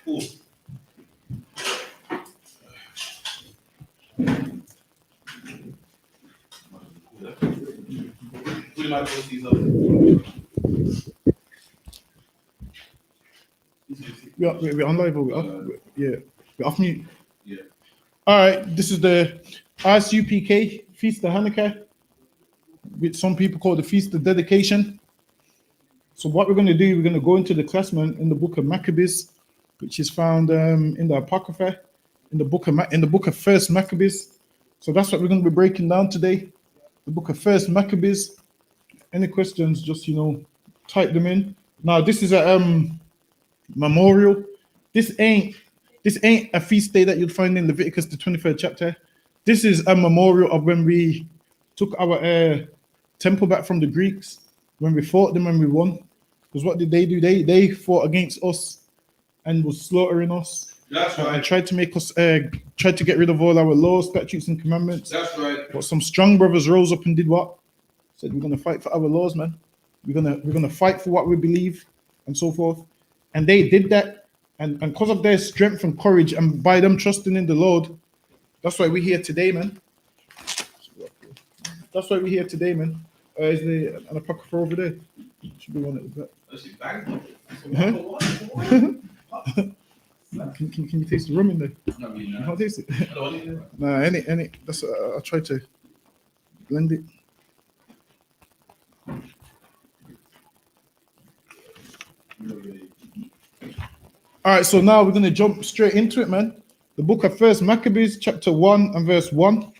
Cool. We're on live. Yeah. We're off mute. Yeah. All right. This is the I.S.U.P.K. Feast of Hanukkah, which some people call the Feast of Dedication. So what we're going to do, we're going to go into the Classman in the book of Maccabees, which is found in the Apocrypha, in the book of First Maccabees. So that's what we're going to be breaking down today. The book of First Maccabees. Any questions? Just type them in. Now this is a memorial. This ain't a feast day that you'll find in Leviticus, the 23rd chapter. This is a memorial of when we took our temple back from the Greeks, when we fought them and we won. Because what did they do? They fought against us and was slaughtering us. That's right. And tried to make us tried to get rid of all our laws, statutes, and commandments. That's right. But some strong brothers rose up and did what? Said, we're gonna fight for our laws, man. We're gonna fight for what we believe and so forth. And they did that, and because of their strength and courage, and by them trusting in the Lord, that's why we're here today, man. That's why we're here today, man. Is there an apocrypha over there? Should be one at the back. Can you taste the rum in there? No, You can't taste it. I don't need it. Nah, any. That's I'll try to blend it. All right, so now we're going to jump straight into it, man. The book of First Maccabees, chapter 1 and verse 1.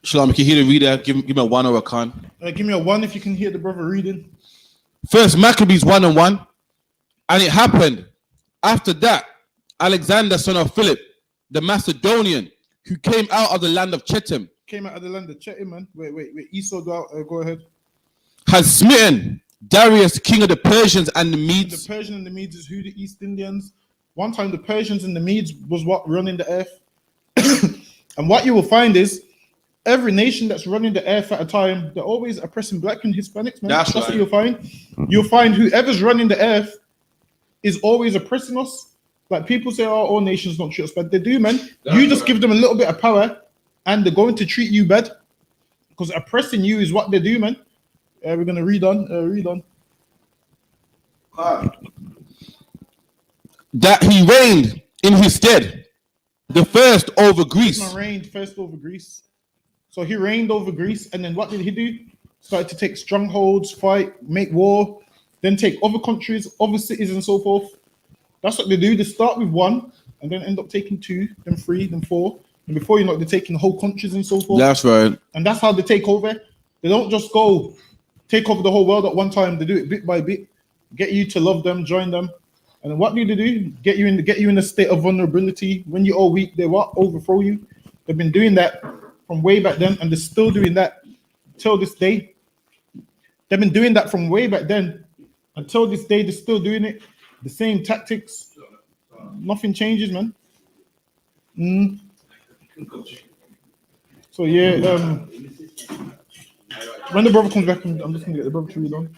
Shalom, can you hear the reader? Give me a 1 or a con. Give me a 1 if you can hear the brother reading. First Maccabees 1 and 1. And it happened after that, Alexander, son of Philip, the Macedonian, who came out of the land of Chetem, Came out of the land of Chetem, man. Wait. Esau, go ahead. has smitten Darius, king of the Persians and the Medes. The Persian and the Medes is who? The East Indians. One time the Persians and the Medes was what running the earth. And what you will find is every nation that's running the earth at a time, they're always oppressing black and Hispanics, man. That's right. What you'll find. You'll find whoever's running the earth is always oppressing us. Like people say, oh, all nations don't treat us bad. They do, man. You just give them a little bit of power and they're going to treat you bad. Because oppressing you is what they do, man. We're going to read on. That he reigned in his stead, the first over Greece. He reigned first over Greece. So he reigned over Greece, and then what did he do? Started to take strongholds, fight, make war, then take other countries, other cities, and so forth. That's what they do. They start with 1, and then end up taking 2, then 3, then 4. And before you know it, they're taking whole countries and so forth. That's right. And that's how they take over. They don't just go take over the whole world at one time. They do it bit by bit, get you to love them, join them. And then what do they do? Get you in a state of vulnerability. When you're all weak, they what? Overthrow you. They've been doing that from way back then, and they're still doing that till this day. They've been doing that from way back then until this day. They're still doing it. The same tactics. Nothing changes, man. So yeah, when the brother comes back, I'm just gonna get the brother to read on.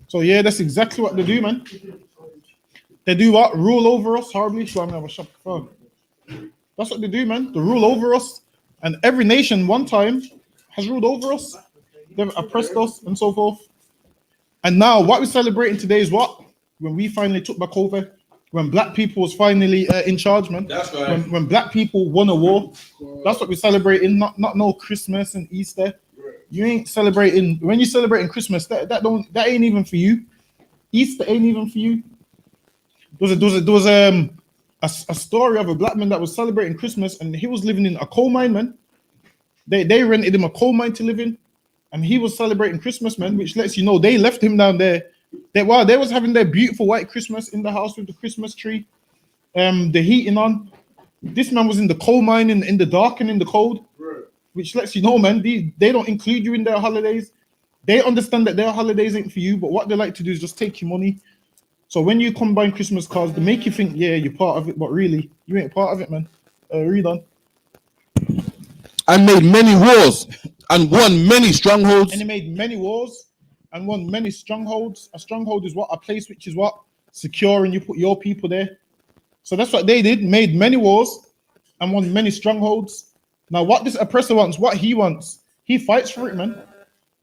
So yeah, that's exactly what they do, man. They do what? Rule over us horribly. So I'm gonna have a shop. That's what they do, man. They rule over us, and every nation one time has ruled over us. They've oppressed us and so forth. And now what we're celebrating today is what? When we finally took back over, when black people was finally in charge, man. That's right. When black people won a war, that's what we're celebrating. Not no Christmas and Easter. You ain't celebrating. When you're celebrating Christmas, that ain't even for you. Easter ain't even for you. There was a story of a black man that was celebrating Christmas, and he was living in a coal mine, man. They rented him a coal mine to live in, and he was celebrating Christmas, man, which lets you know they left him down there. They was having their beautiful white Christmas in the house with the Christmas tree, the heating on, This man was in the coal mine in the dark and in the cold, which lets you know, man, they don't include you in their holidays. They understand that their holidays ain't for you, but what they like to do is just take your money. So when you combine Christmas cards, they make you think, yeah, you're part of it, but really, you ain't part of it, man. Read on. And made many wars and won many strongholds. And he made many wars and won many strongholds. A stronghold is what? A place which is what? Secure, and you put your people there. So that's what they did, made many wars and won many strongholds. Now, what this oppressor wants, what he wants, he fights for it, man.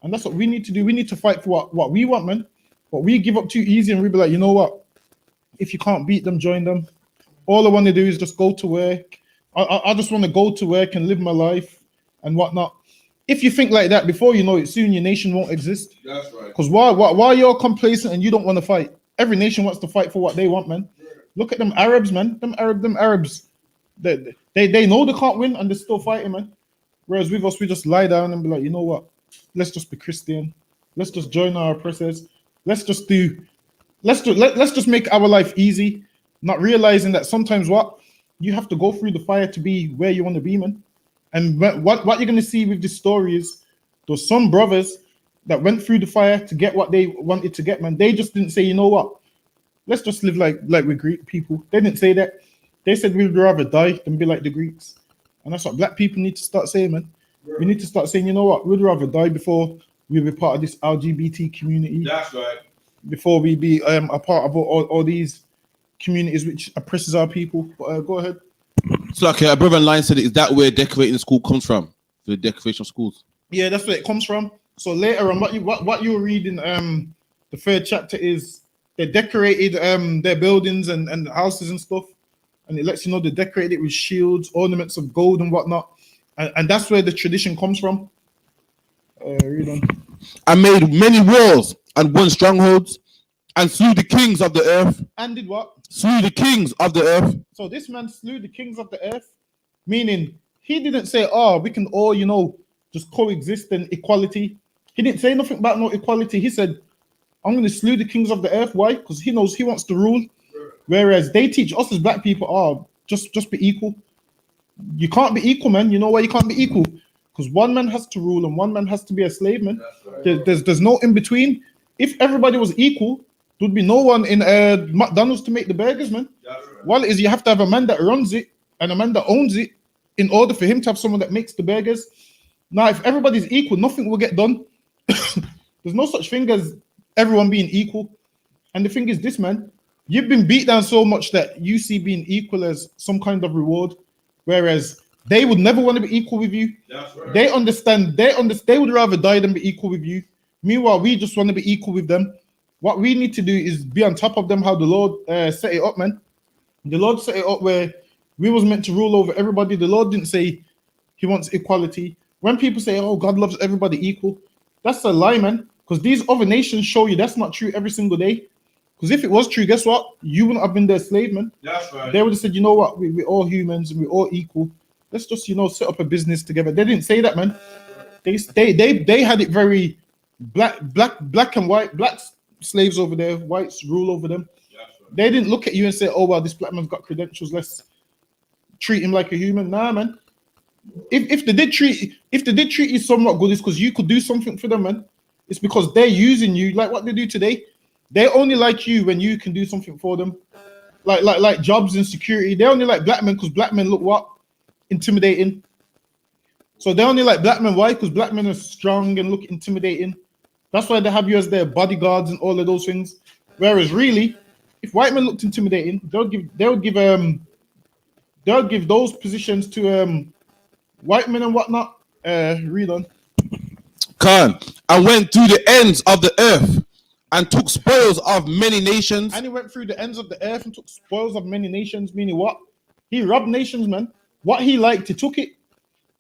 And that's what we need to do. We need to fight for what we want, man. But we give up too easy and we be like, you know what? If you can't beat them, join them. All I want to do is just go to work. I just want to go to work and live my life and whatnot. If you think like that, before you know it, soon your nation won't exist. That's right. Because while you're complacent and you don't want to fight, every nation wants to fight for what they want, man. Look at them Arabs, man. Them Arabs. They know they can't win and they're still fighting, man. Whereas with us, we just lie down and be like, you know what? Let's just be Christian. Let's just join our oppressors. Let's just make our life easy, not realizing that sometimes what you have to go through the fire to be where you want to be, man. And what you're going to see with this story is there's some brothers that went through the fire to get what they wanted to get, man. They just didn't say, you know what, let's just live like we Greek people. They didn't say that. They said we'd rather die than be like the Greeks. And that's what black people need to start saying, man. We need to start saying, you know what, we'd rather die before we be part of this LGBT community. That's right. Before we be a part of all these communities which oppresses our people. But go ahead. So like a brother online said, is that where decorating the school comes from? The decoration of schools? Yeah, that's where it comes from. So later on, what you read in the third chapter is they decorated their buildings and houses and stuff. And it lets you know they decorated it with shields, ornaments of gold and whatnot. And that's where the tradition comes from. Read on. I made many wars and won strongholds and slew the kings of the earth. And did what? Slew the kings of the earth. So this man slew the kings of the earth, meaning he didn't say, oh, we can all, you know, just coexist and equality. He didn't say nothing about no equality. He said, I'm going to slew the kings of the earth. Why? Because he knows he wants to rule. Whereas they teach us as black people, oh, just be equal. You can't be equal, man. You know why you can't be equal? Because one man has to rule and one man has to be a slave, man. Right. There's no in between. If everybody was equal, there'd be no one in McDonald's to make the burgers, man. Right. Well, it is you have to have a man that runs it and a man that owns it in order for him to have someone that makes the burgers. Now, if everybody's equal, nothing will get done. There's no such thing as everyone being equal. And the thing is this, man, you've been beat down so much that you see being equal as some kind of reward, whereas they would never want to be equal with you. That's right. They understand. They would rather die than be equal with you. Meanwhile, we just want to be equal with them. What we need to do is be on top of them. How the Lord set it up, man. The Lord set it up where we was meant to rule over everybody. The Lord didn't say He wants equality. When people say, "Oh, God loves everybody equal," that's a lie, man. Because these other nations show you that's not true every single day. Because if it was true, guess what? You wouldn't have been their slave, man. That's right. They would have said, you know what? We're all humans and we're all equal. Let's just, set up a business together. They didn't say that, man. They had it very black and white. Black slaves over there, whites rule over them. Right. They didn't look at you and say, oh, well, this black man's got credentials. Let's treat him like a human. Nah, man. If they did treat you somewhat good, it's because you could do something for them, man. It's because they're using you like what they do today. They only like you when you can do something for them, like jobs and security. They only like black men because black men look what? Intimidating. So they only like black men. Why? Because black men are strong and look intimidating. That's why they have you as their bodyguards and all of those things. Whereas really, if white men looked intimidating, they would give those positions to white men and whatnot. Read on. Khan, I went through the ends of the earth and took spoils of many nations. And he went through the ends of the earth and took spoils of many nations, meaning what? He robbed nations, man. What he liked, he took it.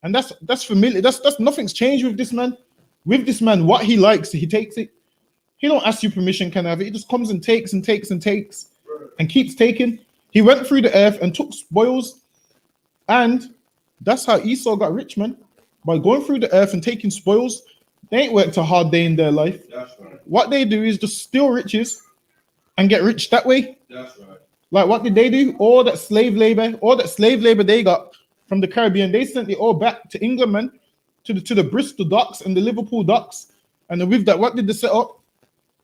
And that's familiar. That's nothing's changed with this man. With this man, what he likes, he takes it. He don't ask you permission, can I have it? He just comes and takes and takes and takes and keeps taking. He went through the earth and took spoils. And that's how Esau got rich, man. By going through the earth and taking spoils. They ain't worked a hard day in their life. That's right. What they do is just steal riches and get rich that way. That's right. Like, what did they do? All that slave labor they got from the Caribbean, they sent it all back to England, man, to the Bristol docks and the Liverpool docks. And then with that, what did they set up?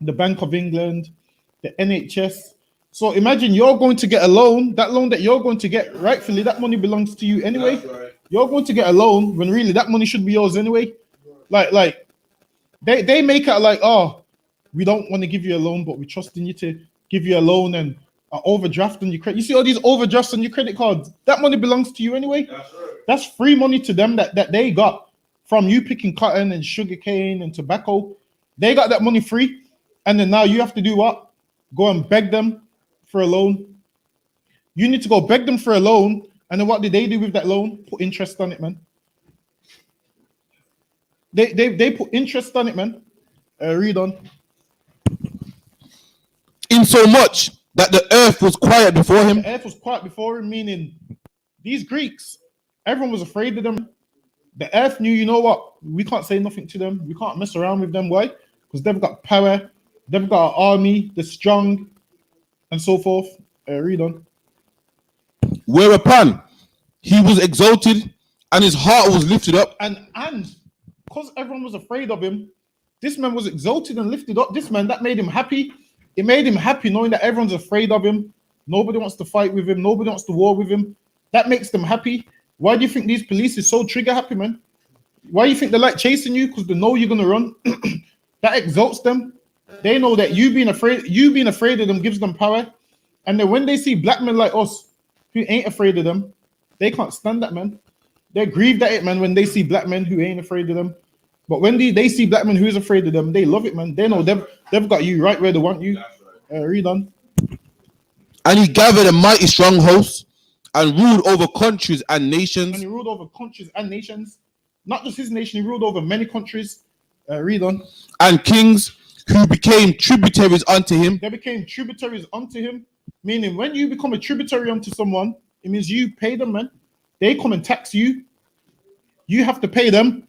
The Bank of England, the NHS. So imagine you're going to get a loan. That loan that you're going to get, rightfully, that money belongs to you anyway. Right. You're going to get a loan when really that money should be yours anyway. Like they make it like, oh, we don't want to give you a loan, but we're trusting you to give you a loan and an overdraft on your credit. You see all these overdrafts on your credit cards? That money belongs to you anyway. That's right. That's free money to them that they got from you picking cotton and sugarcane and tobacco. They got that money free. And then now you have to do what? Go and beg them for a loan. You need to go beg them for a loan. And then what did they do with that loan? Put interest on it, man. They put interest on it, man. Read on. In so much that the earth was quiet before him. The earth was quiet before him, meaning these Greeks, everyone was afraid of them. The earth knew, you know what? We can't say nothing to them. We can't mess around with them. Why? Because they've got power. They've got an army. They're strong, and so forth. Read on. Whereupon he was exalted, and his heart was lifted up. And because everyone was afraid of him, this man was exalted and lifted up. This man, that made him happy. It made him happy knowing that everyone's afraid of him. Nobody wants to fight with him. Nobody wants to war with him. That makes them happy. Why do you think these police is so trigger happy, man? Why do you think they like chasing you? Because they know you're gonna run. That exalts them. They know that you being afraid of them gives them power. And then when they see black men like us who ain't afraid of them, they can't stand that, man. They're grieved at it, man, when they see black men who ain't afraid of them. But when they see black men who is afraid of them, they love it, man. They know they've got you right where they want you. Read on. And he gathered a mighty strong host and ruled over countries and nations. And he ruled over countries and nations. Not just his nation, he ruled over many countries. Read on. And kings who became tributaries unto him. They became tributaries unto him. Meaning when you become a tributary unto someone, it means you pay them, man. They come and tax you. You have to pay them.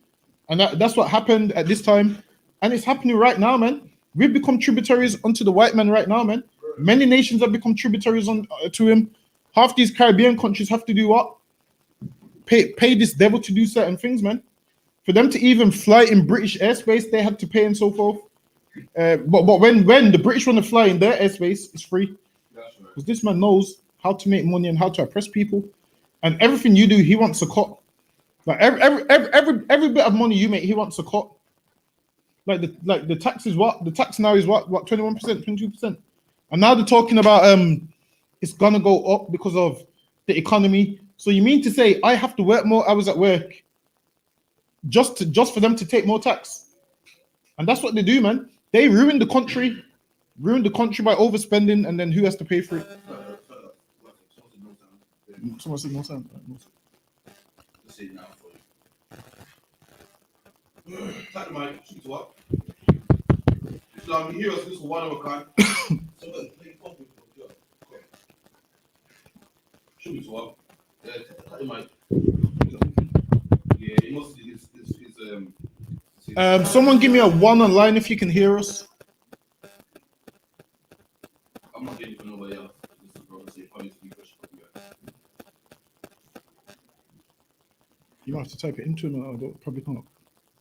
And that's what happened at this time. And it's happening right now, man. We've become tributaries unto the white man right now, man. Many nations have become tributaries to him. Half these Caribbean countries have to do what? Pay this devil to do certain things, man. For them to even fly in British airspace, they had to pay and so forth. But when the British want to fly in their airspace, it's free. Because this man knows how to make money and how to oppress people. And everything you do, he wants a cut. Like every bit of money you make, he wants a cut. Like the tax is what? The tax now is what 21%, 22%. And now they're talking about it's gonna go up because of the economy. So you mean to say I have to work more hours at work just for them to take more tax? And that's what they do, man. They ruin the country by overspending, and then who has to pay for it? Someone say more sound. Let's see now for you. Tap the mic, shoot what? Islam, you hear us, this is one of a kind. Shoot what? Tap the mic. Yeah, it must be this. Someone give me a 1 online if you can hear us. I'm not getting for nobody else. This is probably say funny speaker. You might have to type it into him. I don't probably can't.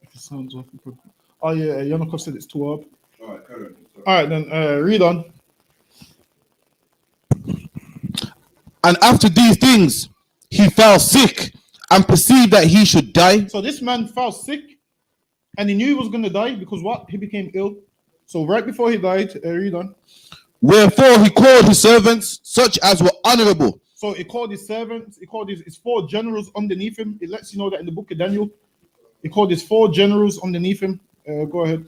If it sounds off, probably. Oh yeah, Yanokov said it's too hard. All right, carry on. All right, then read on. And after these things, he fell sick and perceived that he should die. So this man fell sick, and he knew he was going to die because what? He became ill. So right before he died, read on. Wherefore he called his servants, such as were honorable. So he called his servants, he called his 4 generals underneath him. It lets you know that in the book of Daniel, he called his 4 generals underneath him. Go ahead.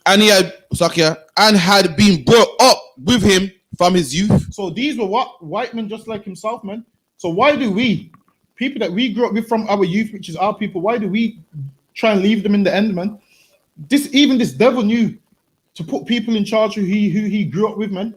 And he had been brought up with him from his youth. So these were what? White men just like himself, man. So why do we, people that we grew up with from our youth, which is our people, why do we try and leave them in the end, man? Even this devil knew to put people in charge who he grew up with, man.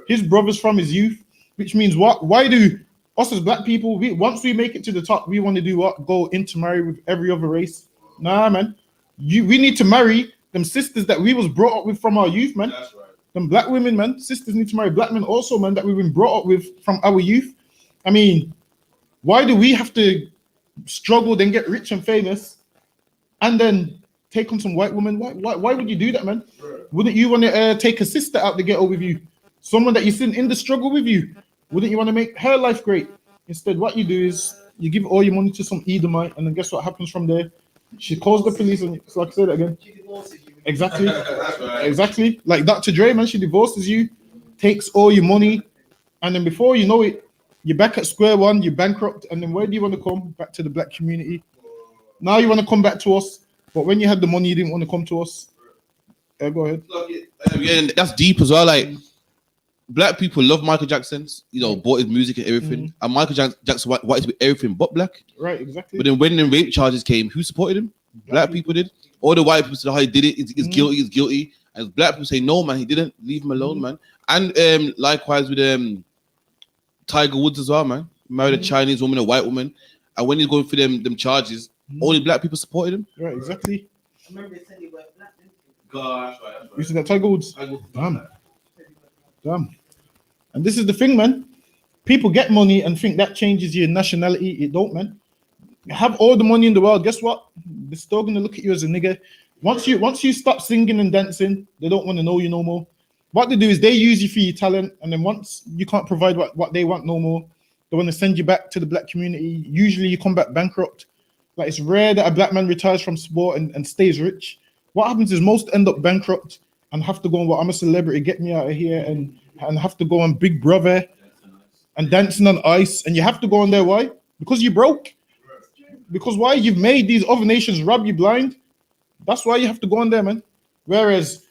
His brothers from his youth. Which means what? Why do us as black people, once we make it to the top, we want to do what? Go intermarry with every other race? Nah, man. We need to marry them sisters that we was brought up with from our youth, man. That's right. Them black women, man, sisters need to marry black men also, man, that we've been brought up with from our youth. I mean, why do we have to struggle, then get rich and famous, and then take on some white woman? Why would you do that, man? Wouldn't you want to take a sister out the ghetto with you? Someone that you've seen in the struggle with you? Wouldn't you want to make her life great? Instead, what you do is you give all your money to some Edomite, and then guess what happens from there? She calls the police, and so I can say that again. Exactly. Right. Exactly. Like Dr. Dre, man, she divorces you, takes all your money, and then before you know it, you're back at square one, you're bankrupt, and then where do you want to come? Back to the black community. Now you want to come back to us, but when you had the money, you didn't want to come to us. Go ahead. Yeah, that's deep as well. Like, black people love Michael Jackson's, bought his music and everything. And Michael Jackson wanted to be everything but black. Right, exactly. But then when the rape charges came, who supported him? Black people did. All the white people said how he did it. He's guilty. He's guilty. And black people say, no, man, he didn't. Leave him alone, man. And likewise with Tiger Woods as well, man. Married a Chinese woman, a white woman, and when he's going for them charges, only black people supported him. Right, exactly. I remember they said he went black. Gosh, right. You see that Tiger Woods? Damn. And this is the thing, man. People get money and think that changes your nationality. It don't, man. You have all the money in the world. Guess what? They're still gonna look at you as a nigger. Once you stop singing and dancing, they don't want to know you no more. What they do is they use you for your talent, and then once you can't provide what they want no more, they want to send you back to the black community. Usually you come back bankrupt. Like, it's rare that a black man retires from sport and stays rich. What happens is most end up bankrupt and have to go on, I'm a celebrity, get me out of here, and have to go on Big Brother and dancing on ice. And you have to go on there. Why? Because you broke. Because why? You've made these other nations rob you blind. That's why you have to go on there, man. Whereas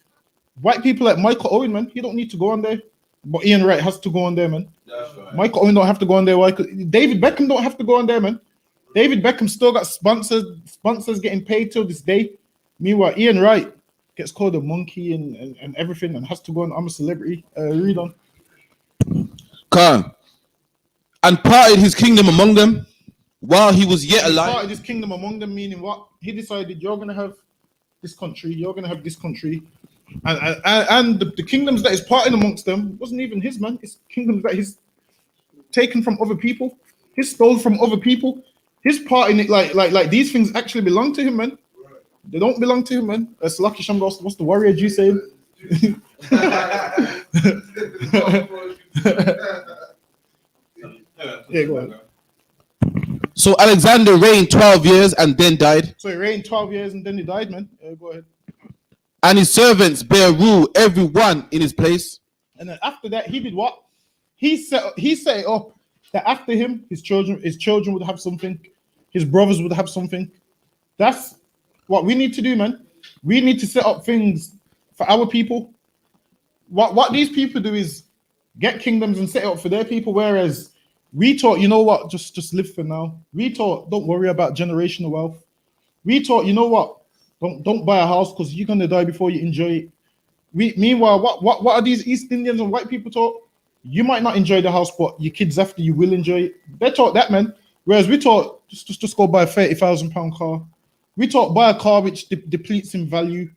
white people like Michael Owen, man, he don't need to go on there. But Ian Wright has to go on there, man. That's right. Michael Owen don't have to go on there. Why? David Beckham don't have to go on there, man. David Beckham still got sponsors getting paid till this day. Meanwhile, Ian Wright gets called a monkey and everything and has to go on I'm a Celebrity. Read on. Khan. And parted his kingdom among them while he was yet alive. Parted his kingdom among them, meaning what? He decided, you're going to have this country, you're going to have this country. And the kingdoms that is parting amongst them wasn't even his, man. It's kingdoms that he's taken from other people. He stole from other people. His part in it, like these things actually belong to him, man. They don't belong to him, man. That's Lucky Shambos. What's the warrior Jew saying? Yeah, go ahead. So Alexander reigned 12 years and then died. So he reigned 12 years and then he died, man. Go ahead. And his servants bear rule, every one in his place. And then after that, he did what? He set it up that after him, his children would have something, his brothers would have something. That's what we need to do, man. We need to set up things for our people. What these people do is get kingdoms and set it up for their people, whereas we taught, you know what, just live for now. We taught, don't worry about generational wealth. We taught, you know what, don't buy a house because you're gonna die before you enjoy it. Meanwhile, what are these East Indians and white people taught? You might not enjoy the house, but your kids after you will enjoy it. They taught that, man. Whereas we taught just go buy a £30,000 car. We taught buy a car which depletes in value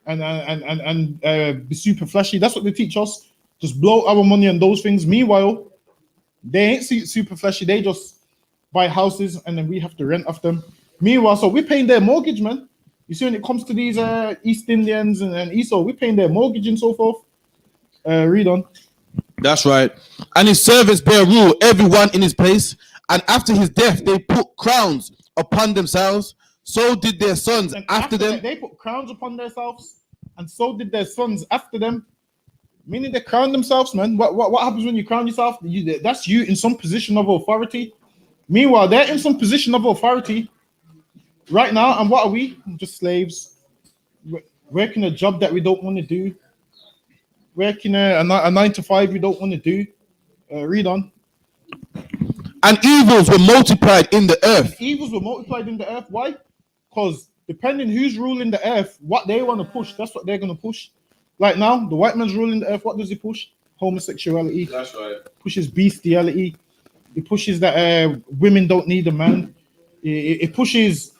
and be super flashy. That's what they teach us. Just blow our money on those things. Meanwhile, they ain't super flashy. They just buy houses and then we have to rent off them. Meanwhile, so we're paying their mortgage, man. You see, when it comes to these East Indians and Esau, we're paying their mortgage and so forth. Read on. That's right. And his servants bear rule, everyone in his place. And after his death, they put crowns upon themselves. So did their sons after them. They put crowns upon themselves, and so did their sons after them. Meaning they crown themselves, man. What happens when you crown yourself? That's you in some position of authority. Meanwhile, they're in some position of authority right now. And what are we? Just slaves. Working a job that we don't want to do. Working a 9 to 5 we don't want to do. Read on. And evils were multiplied in the earth. Evils were multiplied in the earth. Why? Because depending who's ruling the earth, what they want to push, that's what they're going to push. Like now, the white man's ruling the earth. What does he push? Homosexuality. That's right. Pushes bestiality. It pushes that women don't need a man. It pushes.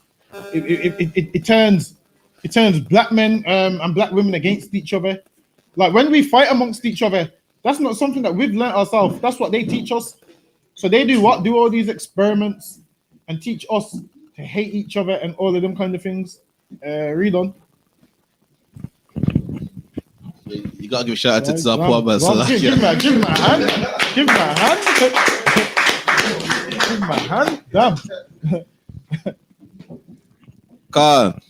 It turns black men and black women against each other. Like when we fight amongst each other, that's not something that we've learned ourselves. That's what they teach us. So they do what? Do all these experiments and teach us to hate each other and all of them kind of things. Read on. You gotta give a shout out to Right, Zappa, man. So give him a hand. Give him a hand. Give him a hand. Damn. God.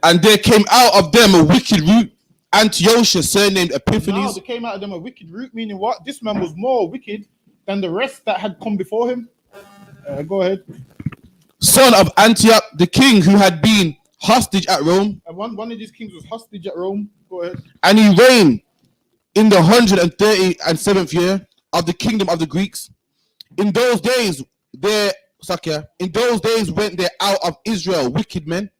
And there came out of them a wicked root, Antiochus, surnamed Now Epiphanes, there came out of them a wicked root, meaning what? This man was more wicked than the rest that had come before him. Go ahead. son of Antioch, the king who had been hostage at Rome, And one of these kings was hostage at Rome. Go ahead. and he reigned in the 137th year of the kingdom of the Greeks. In those days, went there out of Israel wicked men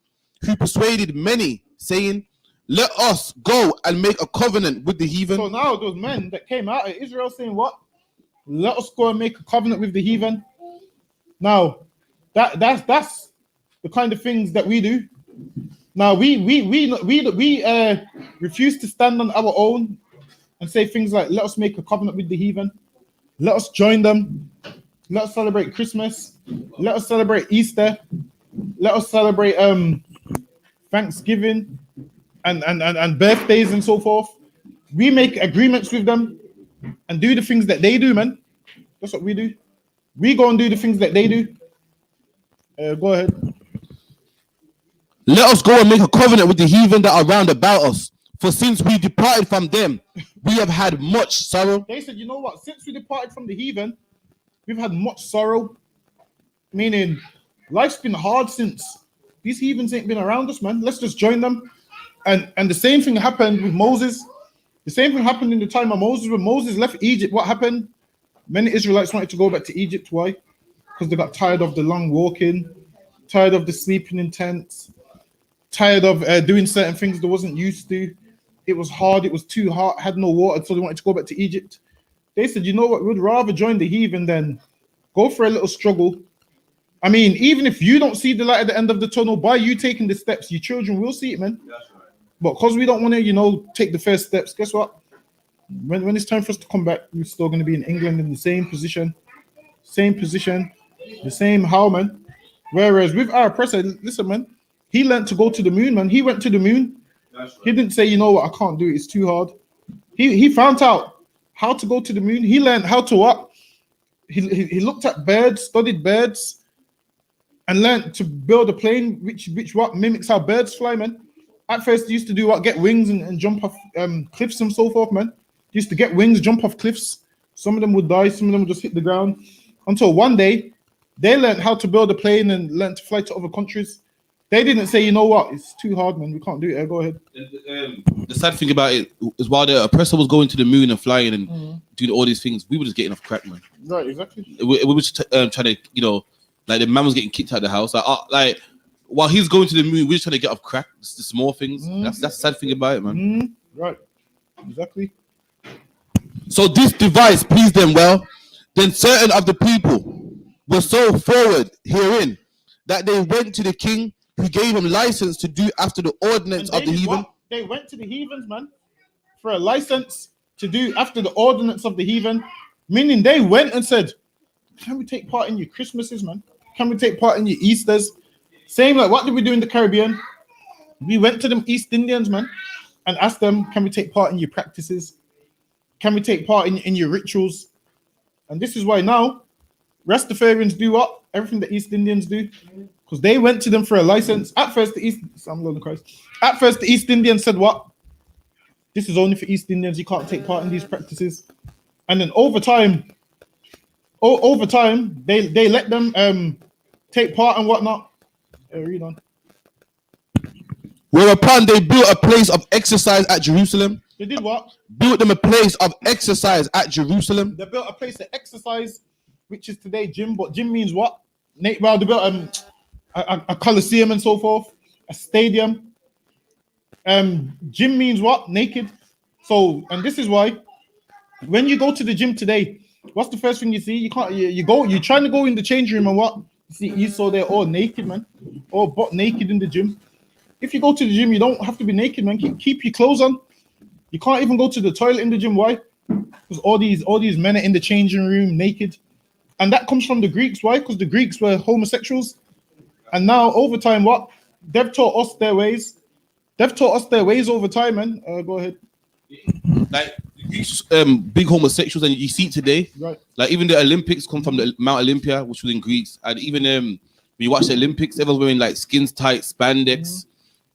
who persuaded many, saying, "Let us go and make a covenant with the heathen." So now those men that came out of Israel saying what? Let us go and make a covenant with the heathen. Now, that's the kind of things that we do. Now we refuse to stand on our own and say things like, "Let us make a covenant with the heathen. Let us join them. Let us celebrate Christmas. Let us celebrate Easter. Let us celebrate Thanksgiving and birthdays and so forth." We make agreements with them and do the things that they do, man. That's what we do. We go and do the things that they do. Go ahead. Let us go and make a covenant with the heathen that are round about us. For since we departed from them, we have had much sorrow. They said, you know what? Since we departed from the heathen, we've had much sorrow. Meaning, life's been hard since these heathens ain't been around us, man. Let's just join them. And the same thing happened with Moses. The same thing happened in the time of Moses. When Moses left Egypt, what happened? Many Israelites wanted to go back to Egypt. Why? Because they got tired of the long walking, tired of the sleeping in tents, tired of doing certain things they wasn't used to. It was hard. It was too hot. Had no water, so they wanted to go back to Egypt. They said, you know what? We'd rather join the heathen than go for a little struggle. I mean, even if you don't see the light at the end of the tunnel, by you taking the steps, your children will see it, man. That's right. But because we don't want to, take the first steps, guess what? When it's time for us to come back, we're still going to be in England in the same position, the same how, man. Whereas with our oppressor, listen, man, he learned to go to the moon, man. He went to the moon. That's right. He didn't say, you know what, I can't do it. It's too hard. He found out how to go to the moon. He learned how to what? He looked at birds, studied birds, and learned to build a plane which what mimics how birds fly, man. At first, he used to do what? Get wings and jump off cliffs and so forth, man. He used to get wings, jump off cliffs. Some of them would die, some of them would just hit the ground. Until one day, they learned how to build a plane and learned to fly to other countries. They didn't say, you know what, it's too hard, man. We can't do it. Go ahead. The sad thing about it is while the oppressor was going to the moon and flying and doing all these things, we were just getting off crack, man. Right, exactly. We were just trying to, like the man was getting kicked out of the house. Like while he's going to the moon, we're just trying to get off crack. It's the small things. That's the sad thing about it, man. Right, exactly. So this device pleased them well. Then certain of the people were so forward herein that they went to the king, who gave them license to do after the ordinance of the heathen. What? They went to the heathens, man, for a license to do after the ordinance of the heathen. Meaning they went and said, can we take part in your Christmases, man? Can we take part in your Easters? Same like what did we do in the Caribbean? We went to them East Indians, man, and asked them, can we take part in your practices? Can we take part in your rituals? And this is why now Rastafarians do what? Everything the East Indians do. Because they went to them for a license. At first, the East Indians said what? This is only for East Indians. You can't take part in these practices. And then over time, they let them take part and whatnot. Read on. Whereupon they built a place of exercise at Jerusalem. They did what? Built them a place of exercise at Jerusalem. They built a place of exercise, which is today gym. But gym means what? Well, they built a coliseum and so forth, a stadium. Gym means what? Naked. So, and this is why when you go to the gym today, what's the first thing you see? You're trying to go in the change room and what? You saw they're all naked, man, all butt naked in the gym. If you go to the gym, you don't have to be naked, man. Keep your clothes on. You can't even go to the toilet in the gym. Why? Because all these men are in the changing room naked. And that comes from the Greeks. Why? Because the Greeks were homosexuals. And now, over time, what? They've taught us their ways. They've taught us their ways over time, man. Go ahead. Like these big homosexuals, and you see it today. Right. Like even the Olympics come from the Mount Olympia, which was in Greece. And even when you watch the Olympics, everyone's wearing like skins tight, spandex.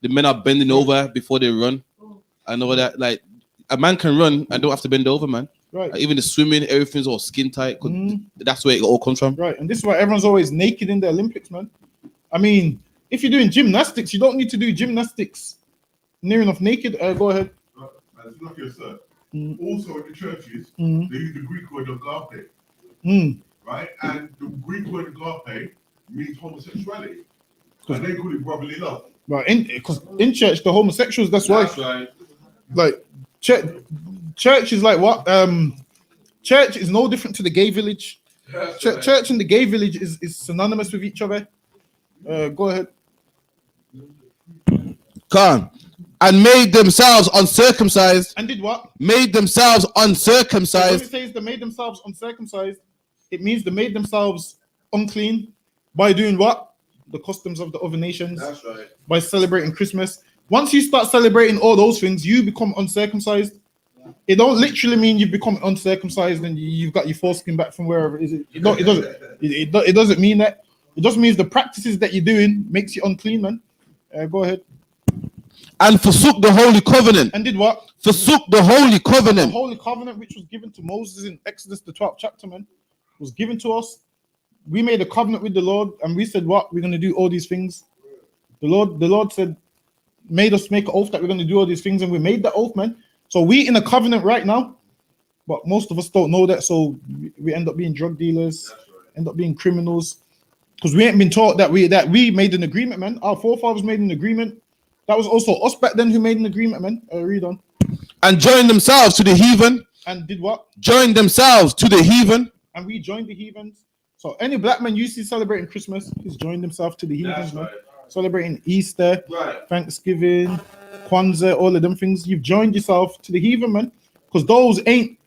The men are bending over before they run. I know that. Like a man can run and don't have to bend over, man. Right. Like, even the swimming, everything's all skin tight. That's where it all comes from. Right. And this is why everyone's always naked in the Olympics, man. I mean, if you're doing gymnastics, you don't need to do gymnastics near enough naked. Go ahead. As look here, sir. Also in the churches, they use the Greek word agape. Right? And the Greek word agape means homosexuality. And they call it brotherly love. Right. Because in church, the homosexuals, that's why. right. Like, church is like what? Church is no different to the gay village. Church and the gay village is synonymous with each other. Go ahead. Come. And made themselves uncircumcised. And did what? Made themselves When uncircumcised. it says they made themselves uncircumcised, it means they made themselves unclean by doing what? The customs of the other nations. That's right. By celebrating Christmas. Once you start celebrating all those things, you become uncircumcised. It don't literally mean you become uncircumcised and you've got your foreskin back from wherever it is. It doesn't. It doesn't mean that. It just means the practices that you're doing makes you unclean, man. Go ahead. And forsook the holy covenant. And did what? Forsook the holy The covenant. holy covenant, which was given to Moses in Exodus, the 12th chapter, man, was given to us. We made a covenant with the Lord, and we said, what? We're going to do all these things. The Lord said, made us make an oath that we're going to do all these things, and we made that oath, man. So we in a covenant right now, but most of us don't know that, so we end up being drug dealers, end up being criminals, because we ain't been taught that we made an agreement, man. Our forefathers made an agreement. That was also us back then who made an agreement, man. Read on. And joined themselves to the heathen. And did what? Joined themselves to the heathen. And we joined the heathens. So any black man you see celebrating Christmas, he's joined himself to the heathens, man. Celebrating Easter, Thanksgiving, Kwanzaa, all of them things. You've joined yourself to the heathen, man. Because those ain't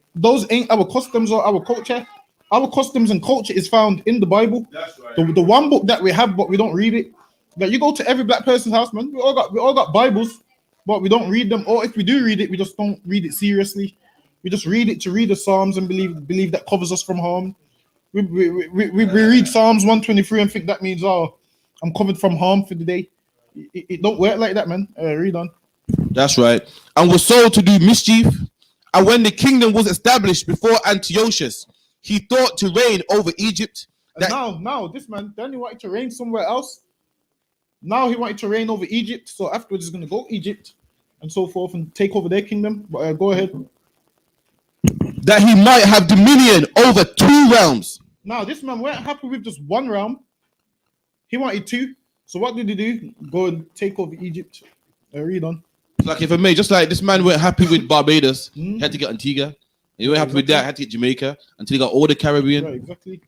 our customs or our culture. Our customs and culture is found in the Bible. That's right. The one book that we have, but we don't read it. Like you go to every black person's house, man. We all got Bibles, but we don't read them. Or if we do read it, we just don't read it seriously. We just read it to read the Psalms and believe that covers us from harm. We read Psalms 123 and think that means, oh, I'm covered from harm for the day. It don't work like that, man. Read on. That's right. And was sold to do mischief. And when the kingdom was established before Antiochus, he thought to reign over Egypt. Now, this man, then he wanted to reign somewhere else. Now he wanted to reign over Egypt. So afterwards, he's going to go to Egypt and so forth and take over their kingdom. But go ahead. That he might have dominion over 2 realms. Now, this man weren't happy with just 1 realm. He wanted 2. So what did he do? Go and take over Egypt. Read on. Like if I may, just like this man weren't happy with Barbados, he had to get Antigua. He weren't happy with that, had to get Jamaica until he got all the Caribbean. Right, exactly.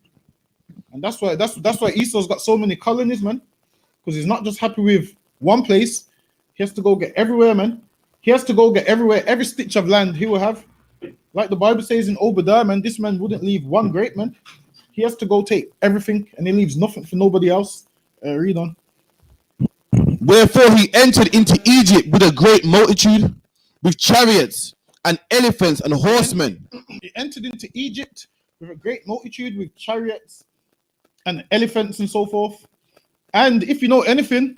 And that's why Esau's got so many colonies, man. Because he's not just happy with one place. He has to go get everywhere, man. He has to go get everywhere. Every stitch of land he will have. Like the Bible says in Obadiah, man, this man wouldn't leave one grape, man. He has to go take everything and he leaves nothing for nobody else. Read on. Wherefore he entered into Egypt with a great multitude, with chariots and elephants and horsemen. He entered into Egypt with a great multitude, with chariots and elephants and so forth. And if you know anything,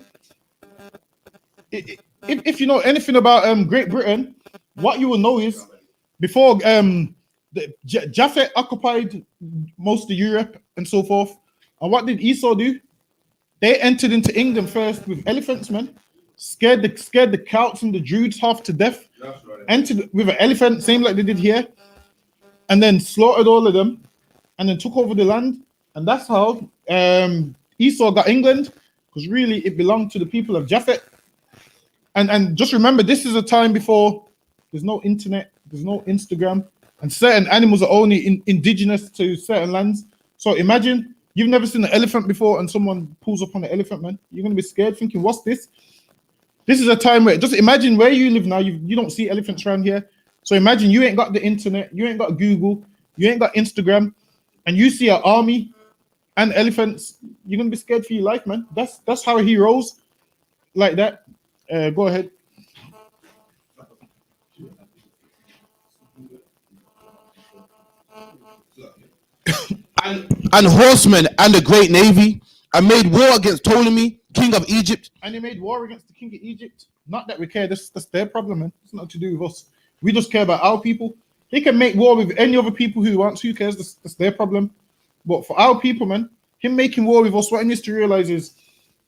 if you know anything about Great Britain, what you will know is before Japhet occupied most of Europe and so forth. And what did Esau do? They entered into England first with elephants, man. Scared the Celts and the Druids half to death. That's right. Entered with an elephant, same like they did here, and then slaughtered all of them, and then took over the land. And that's how Esau got England, because really it belonged to the people of Japhet. And just remember, this is a time before there's no internet, there's no Instagram, and certain animals are only indigenous to certain lands. So imagine you've never seen an elephant before and someone pulls up on an elephant, man. You're going to be scared thinking, what's this? This is a time where just imagine where you live now. You don't see elephants around here. So imagine you ain't got the internet, you ain't got Google, you ain't got Instagram, and you see an army and elephants. You're gonna be scared for your life, man. That's how he rolls, like that. Go ahead. And horsemen and a great navy, and made war against Ptolemy, king of Egypt. And they made war against the king of Egypt. Not that we care. That's their problem, man. It's not to do with us. We just care about our people. They can make war with any other people who wants. Who cares? That's their problem. But for our people, man, him making war with us, what he needs to realize is,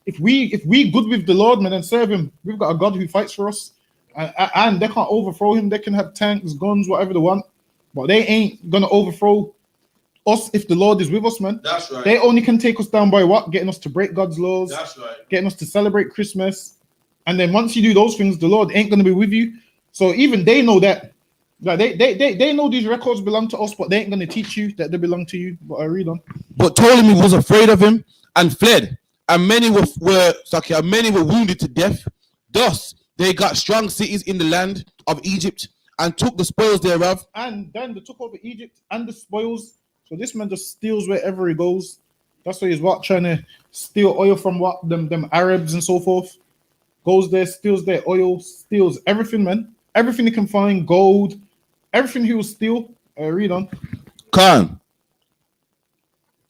if we good with the Lord, man, and serve him, we've got a God who fights for us, and they can't overthrow him. They can have tanks, guns, whatever they want, but they ain't gonna overthrow us if the Lord is with us, man. That's right. They only can take us down by what? Getting us to break God's laws. That's right. Getting us to celebrate Christmas. And then once you do those things, the Lord ain't gonna be with you. So even they know that. Like they know these records belong to us, but they ain't gonna teach you that they belong to you. But I read on. But Ptolemy was afraid of him and fled, and many were wounded to death. Thus they got strong cities in the land of Egypt and took the spoils thereof. And then they took over Egypt and the spoils. So this man just steals wherever he goes. That's why he's what, trying to steal oil from what them Arabs and so forth. Goes there, steals their oil, steals everything, man. Everything he can find, gold, everything he will steal. Read on. Khan.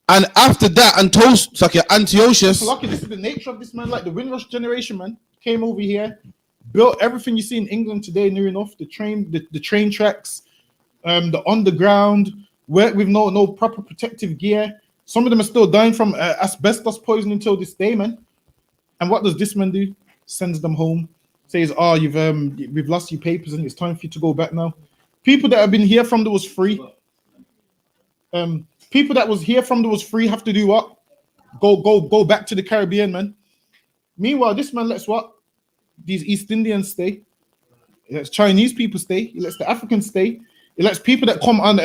And after that, Antiochus. Lucky, this is the nature of this man. Like the Windrush generation, man, came over here, built everything you see in England today. Near enough, the train tracks, the underground. Work with no proper protective gear. Some of them are still dying from asbestos poisoning until this day, man. And what does this man do? Sends them home. Says, "Oh, we've lost your papers, and it's time for you to go back now." People that have been here from there was free. People that was here from there was free have to do what? Go back to the Caribbean, man. Meanwhile, this man lets what? These East Indians stay. He lets Chinese people stay. He lets the Africans stay. He lets people that come on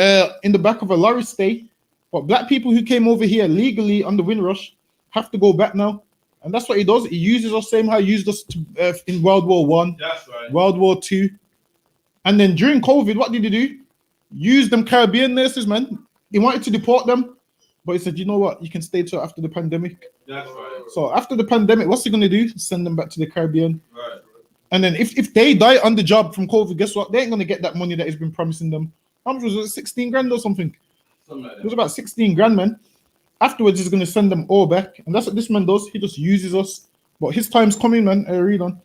in the back of a lorry stay. But black people who came over here legally on the Windrush have to go back now. And that's what he does. He uses us, same how he used us in World War One, World War Two. And then during COVID, what did he do? Use them Caribbean nurses, man. He wanted to deport them, but he said, you know what? You can stay till after the pandemic. That's right. So after the pandemic, what's he going to do? Send them back to the Caribbean. Right. And then if they die on the job from COVID, guess what? They ain't going to get that money that he's been promising them. How much was it? 16 grand or something? It was about 16 grand, man. Afterwards, he's going to send them all back. And that's what this man does. He just uses us. But his time's coming, man. Read on.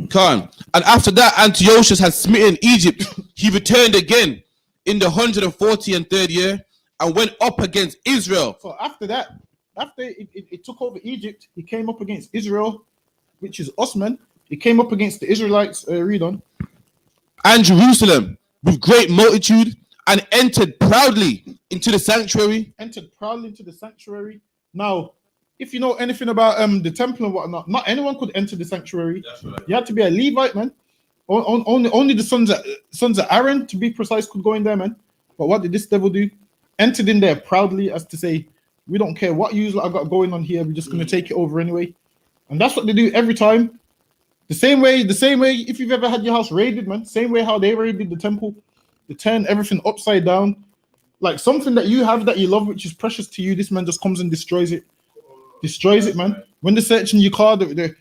Khan. And after that, Antiochus had smitten Egypt. He returned again in the 143rd year and went up against Israel. So after that, after it took over Egypt, he came up against Israel, which is us, man. He came up against the Israelites. Read on. And Jerusalem with great multitude, and entered proudly into the sanctuary. Entered proudly into the sanctuary. Now, if you know anything about the temple and whatnot, not anyone could enter the sanctuary. That's right. You had to be a Levite, man. Only the sons of Aaron, to be precise, could go in there, man. But what did this devil do? Entered in there proudly, as to say, we don't care what you I got going on here. We're just going to take it over anyway. And that's what they do every time. The same way. If you've ever had your house raided, man, same way how they raided the temple, they turn everything upside down. Like something that you have that you love, which is precious to you, this man just comes and destroys it. Destroys it, man. When they're searching your car, they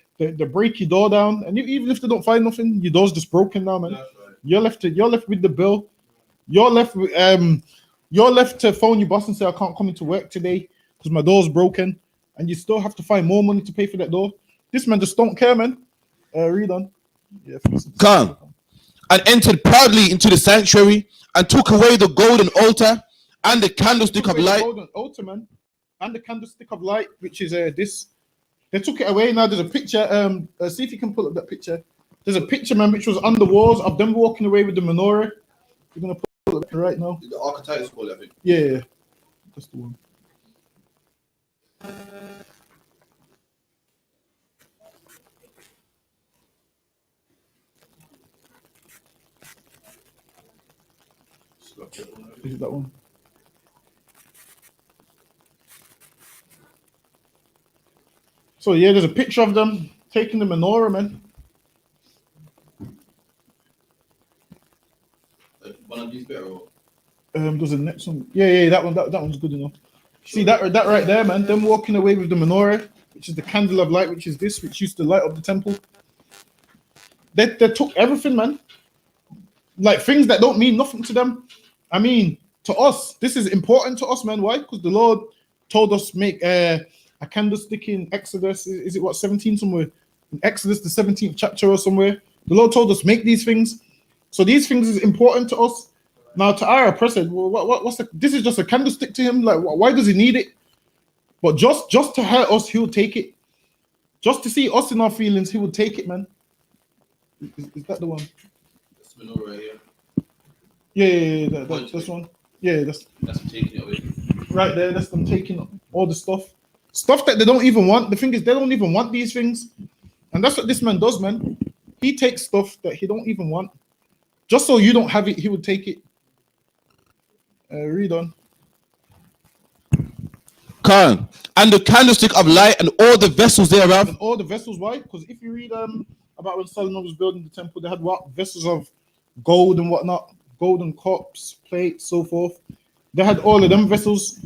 break your door down, and even if they don't find nothing, your door's just broken now, man. Right. You're left with the bill. You're left to phone your boss and say, I can't come into work today because my door's broken, and you still have to find more money to pay for that door. This man just don't care, man. Read on. Yeah, come and entered proudly into the sanctuary and took away the golden altar and the candlestick of light. The golden altar, man, and the candlestick of light, which is this. They took it away. Now there's a picture. See if you can pull up that picture. There's a picture, man, which was on the walls of them walking away with the menorah. You're gonna pull it up right now. The archetype called, I think. Yeah, that's the one. Is it that one? So yeah, there's a picture of them taking the menorah, man. There's a next one. Yeah, that one. That one's good enough. See that right there, man. Them walking away with the menorah, which is the candle of light, which is this, which used to light up the temple. They took everything, man. Like things that don't mean nothing to them. I mean, to us, this is important to us, man. Why? Because the Lord told us make a candlestick in Exodus. Is it what 17 somewhere? In Exodus, the 17th chapter or somewhere. The Lord told us make these things. So these things is important to us. Now to our oppressor, what's this is just a candlestick to him. Like why does he need it? But just to hurt us, he'll take it. Just to see us in our feelings, he will take it, man. Is that the one? That's the menorah here. Yeah, that's one. Yeah, that's taking it away. Right there. That's them taking all the stuff that they don't even want. The thing is, they don't even want these things, and that's what this man does, man. He takes stuff that he don't even want, just so you don't have it. He would take it. Read on. Khan, and the candlestick of light and all the vessels thereof. And all the vessels, why? Because if you read about when Solomon was building the temple, they had what vessels of gold and whatnot, golden cups, plates, so forth. They had all of them vessels,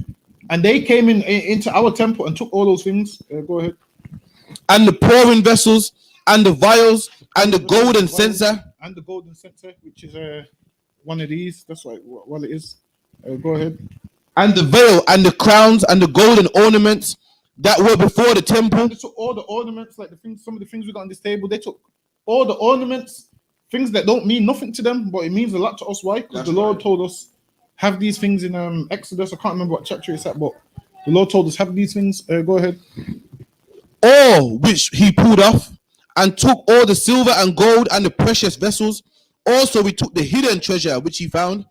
and they came into our temple and took all those things. Go ahead. And the pouring vessels, and the vials, and the golden censer, and the golden censer, which is one of these. That's right. What it is. Go ahead. And the veil, and the crowns, and the golden ornaments that were before the temple. They took all the ornaments, like the things, some of the things we got on this table. They took all the ornaments, things that don't mean nothing to them, but it means a lot to us. Why? Because the Lord told us have these things in Exodus. I can't remember what chapter it's at, but the Lord told us have these things. Go ahead. All which he pulled off, and took all the silver and gold and the precious vessels. Also, we took the hidden treasure which he found.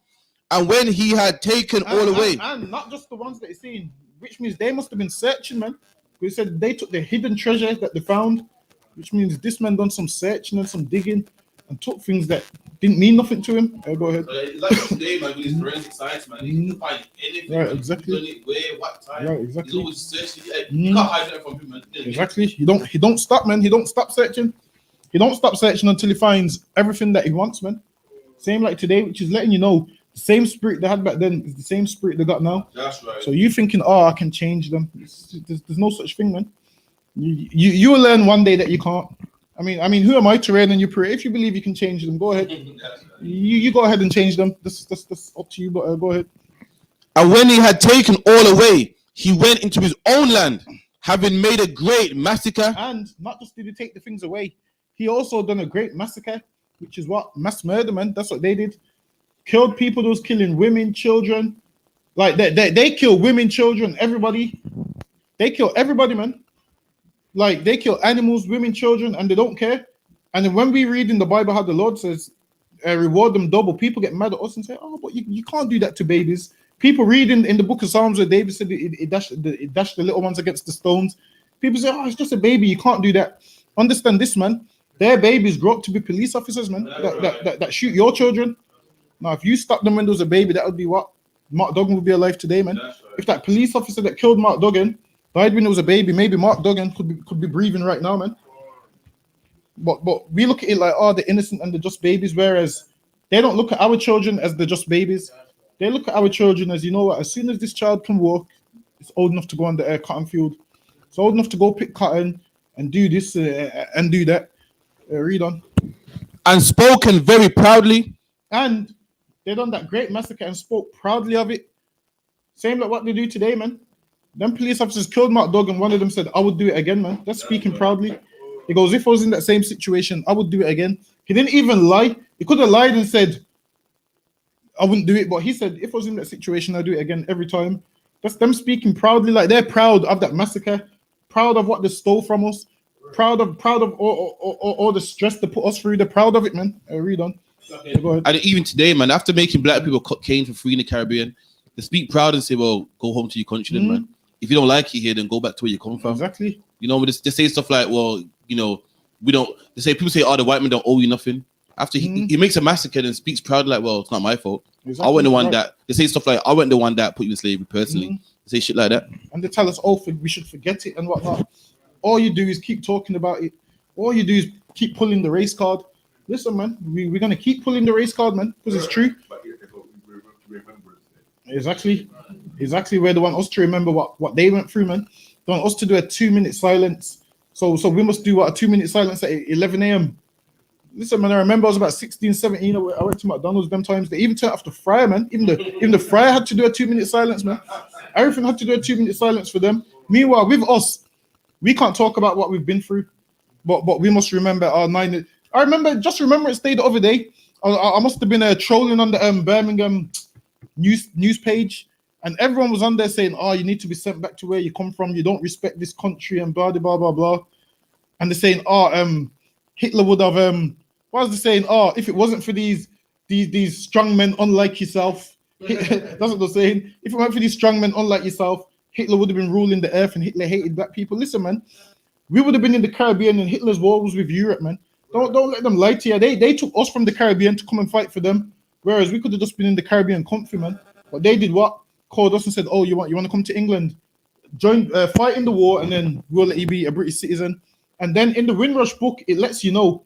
And when he had taken all away, and not just the ones that he's seen, which means they must have been searching, man. We said they took the hidden treasure that they found, which means this man done some searching and some digging and took things that didn't mean nothing to him. Go ahead. Like today, man, with his forensic science, man, he can find anything. Right, exactly. Where, what time? Right, exactly. He's always searching. You can't hide that from him, man. Exactly. He don't stop, man. He don't stop searching. He don't stop searching until he finds everything that he wants, man. Same like today, which is letting you know. The same spirit they had back then is the same spirit they got now. That's right. So you thinking, I can change them? There's no such thing, man. You will learn one day that you can't. I mean, who am I to rain on your prayer? If you believe you can change them, go ahead. You go ahead and change them. That's up to you. But go ahead. And when he had taken all away, he went into his own land, having made a great massacre. And not just did he take the things away, he also done a great massacre, which is what mass murder, man. That's what they did. Killed people. Those killing women, children. Like they kill women, children, everybody. They kill everybody, man. Like they kill animals, women, children, and they don't care. And then when we read in the Bible how the Lord says, reward them double, people get mad at us and say, but you can't do that to babies. People read in the book of Psalms where David said it dashed the little ones against the stones. People say, it's just a baby, you can't do that. Understand this, man. Their babies grow up to be police officers, man, that shoot your children. Now, if you stop them when there was a baby, that would be what? Mark Duggan would be alive today, man. Right. If that police officer that killed Mark Duggan died when there was a baby, maybe Mark Duggan could be breathing right now, man. But we look at it like, they're innocent and they're just babies, whereas they don't look at our children as they're just babies. They look at our children as, you know what, as soon as this child can walk, it's old enough to go on the cotton field. It's old enough to go pick cotton and do this and do that. Read on. And spoken very proudly. And they done that great massacre and spoke proudly of it. Same like what they do today, man. Them police officers killed Mark Duggan. One of them said, I would do it again, man. That's speaking proudly. He goes, if I was in that same situation, I would do it again. He didn't even lie. He could have lied and said, I wouldn't do it. But he said, if I was in that situation, I'd do it again every time. That's them speaking proudly. Like they're proud of that massacre, proud of what they stole from us, proud of all the stress they put us through. They're proud of it, man. Read on. And even today, man, after making black people cane for free in the Caribbean, they speak proud and say, well, go home to your country then, man. If you don't like it here, then go back to where you come from. Exactly. You know, they say stuff like, well, you know, we don't, people say, the white men don't owe you nothing. After he makes a massacre and speaks proudly like, well, it's not my fault. Exactly. I wasn't the one that, they say stuff like, I wasn't the one that put you in slavery personally. They say shit like that. And they tell us, we should forget it and whatnot. All you do is keep talking about it. All you do is keep pulling the race card. Listen, man, we're going to keep pulling the race card, man, because it's true. But if Exactly where they want us to remember what they went through, man. They want us to do a 2-minute silence. So we must do what, a 2-minute silence at 11 a.m. Listen, man, I remember I was about 16, 17. I went to McDonald's them times. They even turned off the fryer, man. Even the fryer had to do a 2-minute silence, man. Everything had to do a 2-minute silence for them. Meanwhile, with us, we can't talk about what we've been through, but we must remember our 9. I remember it stayed the other day. I must have been trolling on the Birmingham news page, and everyone was on there saying, "Oh, you need to be sent back to where you come from. You don't respect this country," and blah blah blah blah. And they're saying, "Oh, Hitler would have what was they saying? Oh, if it wasn't for these strong men unlike yourself," that's what they're saying. If it weren't for these strong men unlike yourself, Hitler would have been ruling the earth, and Hitler hated black people. Listen, man, we would have been in the Caribbean, and Hitler's war was with Europe, man. Don't let them lie to you. They took us from the Caribbean to come and fight for them, whereas we could have just been in the Caribbean comfy, man. But they did what? Called us and said, "Oh, you want to come to England, join, fight in the war, and then we'll let you be a British citizen." And then in the Windrush book, it lets you know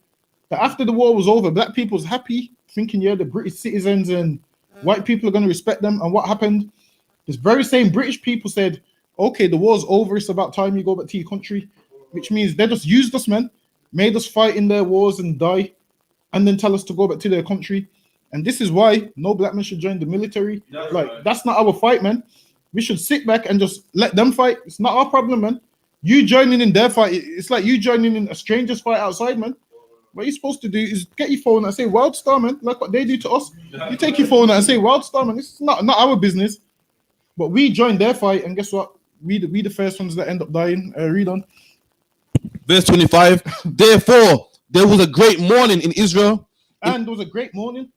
that after the war was over, black people was happy, thinking, yeah, the British citizens and white people are going to respect them. And what happened? This very same British people said, "Okay, the war's over. It's about time you go back to your country," which means they just used us, man, made us fight in their wars and die, and then tell us to go back to their country. And this is why no black man should join the military. That's not our fight, man. We should sit back and just let them fight. It's not our problem, man. You joining in their fight, it's like you joining in a stranger's fight outside, man. What you're supposed to do is get your phone and say Wild Star, man, like what they do to us. You take your phone and say Wild Star, man. It's not our business. But we join their fight, and guess what? We the first ones that end up dying. Read on. Verse 25. Therefore, there was a great mourning in Israel. And there was a great mourning.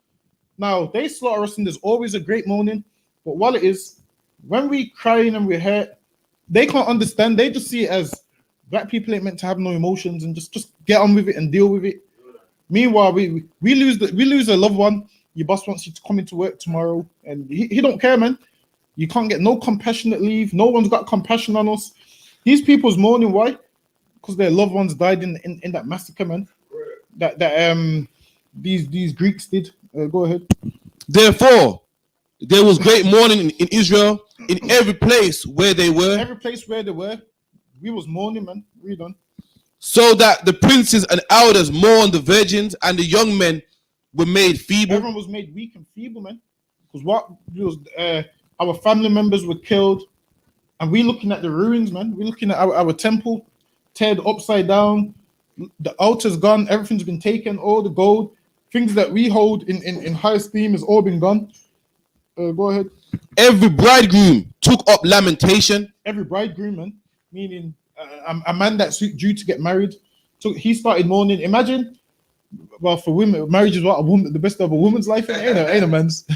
Now, they slaughter us, and there's always a great mourning. But what it is, when we crying and we're hurt, they can't understand. They just see it as black people ain't meant to have no emotions and just get on with it and deal with it. Meanwhile, we lose a loved one. Your boss wants you to come into work tomorrow, and he don't care, man. You can't get no compassionate leave. No one's got compassion on us. These people's mourning, why? Because their loved ones died in that massacre, man. That these Greeks did. Go ahead. Therefore, there was great mourning in Israel, in every place where they were. Every place where they were, we was mourning, man. Read on. So that the princes and elders mourned the virgins, and the young men were made feeble. Everyone was made weak and feeble, man. Because what was our family members were killed, and we looking at the ruins, man. We're looking at our temple teared upside down. The altar's gone. Everything's been taken. All the gold, things that we hold in high esteem, has all been gone. Go ahead. Every bridegroom took up lamentation. Every bridegroom, man, meaning a man that's due to get married. So he started mourning. Imagine, well, for women, marriage is what the best of a woman's life. Ain't a man's.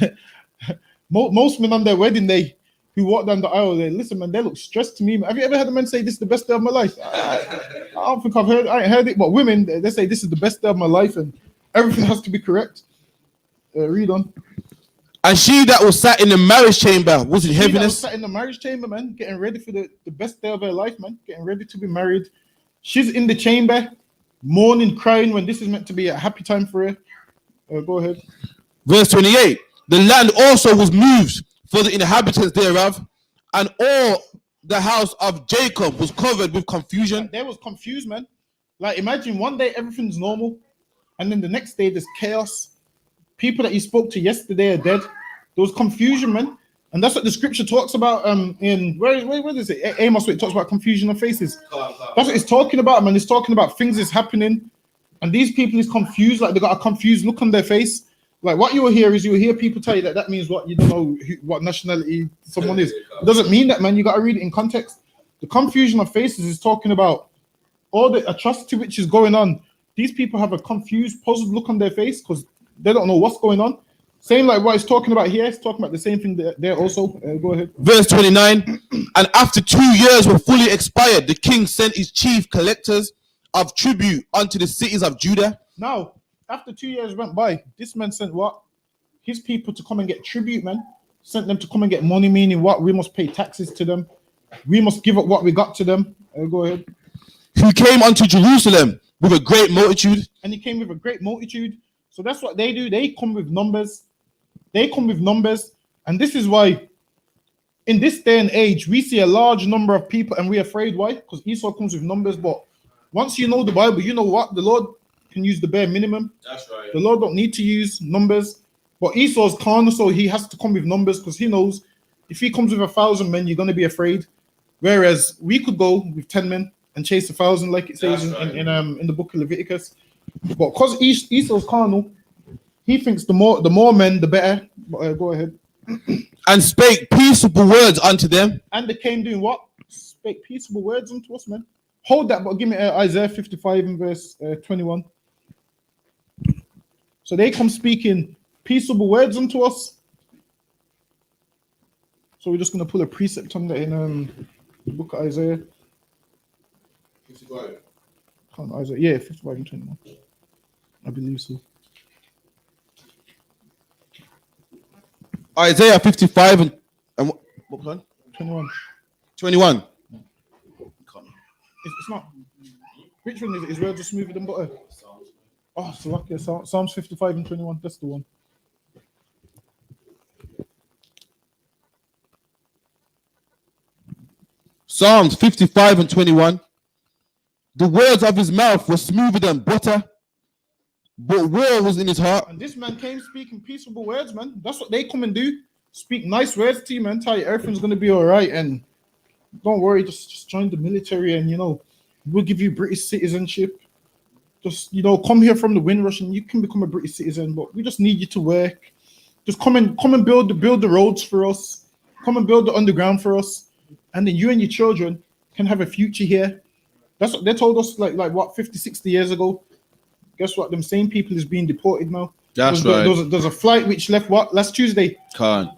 Most men on their wedding day who walk down the aisle, they listen, man, they look stressed to me. Man. Have you ever heard a man say this is the best day of my life? I don't think I ain't heard it, but women, they say this is the best day of my life, and everything has to be correct. Read on. And she that was sat in the marriage chamber was in heaviness. Sat in the marriage chamber, man, getting ready for the best day of her life, man, getting ready to be married. She's in the chamber, mourning, crying, when this is meant to be a happy time for her. Go ahead. Verse 28. The land also was moved for the inhabitants thereof, and all the house of Jacob was covered with confusion. There was confused, man. Like, imagine one day everything's normal, and then the next day there's chaos. People that you spoke to yesterday are dead. There was confusion, man. And that's what the scripture talks about in where is it? Amos, where it talks about confusion of faces. That's what it's talking about, man. It's talking about things is happening, and these people is confused, like they got a confused look on their face. Like, what you will hear is, you will hear people tell you that means what, you don't know what nationality someone is. It doesn't mean that, man. You got to read it in context. The confusion of faces is talking about all the atrocity which is going on. These people have a confused, puzzled look on their face because they don't know what's going on. Same like what it's talking about here. It's talking about the same thing there also. Go ahead. Verse 29. And after 2 years were fully expired, the king sent his chief collectors of tribute unto the cities of Judah. Now, after 2 years went by, this man sent what? His people to come and get tribute, man. Sent them to come and get money, meaning what? We must pay taxes to them. We must give up what we got to them. Go ahead. Who came unto Jerusalem with a great multitude. And he came with a great multitude. So that's what they do. They come with numbers. They come with numbers. And this is why in this day and age, we see a large number of people and we're afraid. Why? Because Esau comes with numbers. But once you know the Bible, you know what? The Lord can use the bare minimum. That's right. The Lord don't need to use numbers. But Esau's carnal, so he has to come with numbers because he knows if he comes with 1,000 men, you're going to be afraid. Whereas we could go with 10 men and chase 1,000, like it says in the book of Leviticus. But because Esau's carnal, he thinks the more men, the better. But, go ahead. And spake peaceable words unto them. And they came doing what? Spake peaceable words unto us, man. Hold that, but give me Isaiah 55 and verse 21. So they come speaking peaceable words unto us. So we're just going to pull a precept on that in the book of Isaiah. 55. Isaiah, yeah, 55 and 21. I believe so. Isaiah 55 and what one? 21. 21. It's not. Which one is it? Is words are smoother than butter? Oh, so lucky. Psalms 55 and 21. That's the one. Psalms 55 and 21. The words of his mouth were smoother than butter, but war was in his heart. And this man came speaking peaceable words, man. That's what they come and do. Speak nice words to you, man. Tell you everything's going to be all right. And don't worry, just join the military and, we'll give you British citizenship. Just, come here from the Windrush and you can become a British citizen, but we just need you to work. Just come and build the roads for us. Come and build the underground for us. And then you and your children can have a future here. That's what they told us like what, 50, 60 years ago. Guess what? Them same people is being deported now. That's right. There's a flight which left what? Last Tuesday. Can't.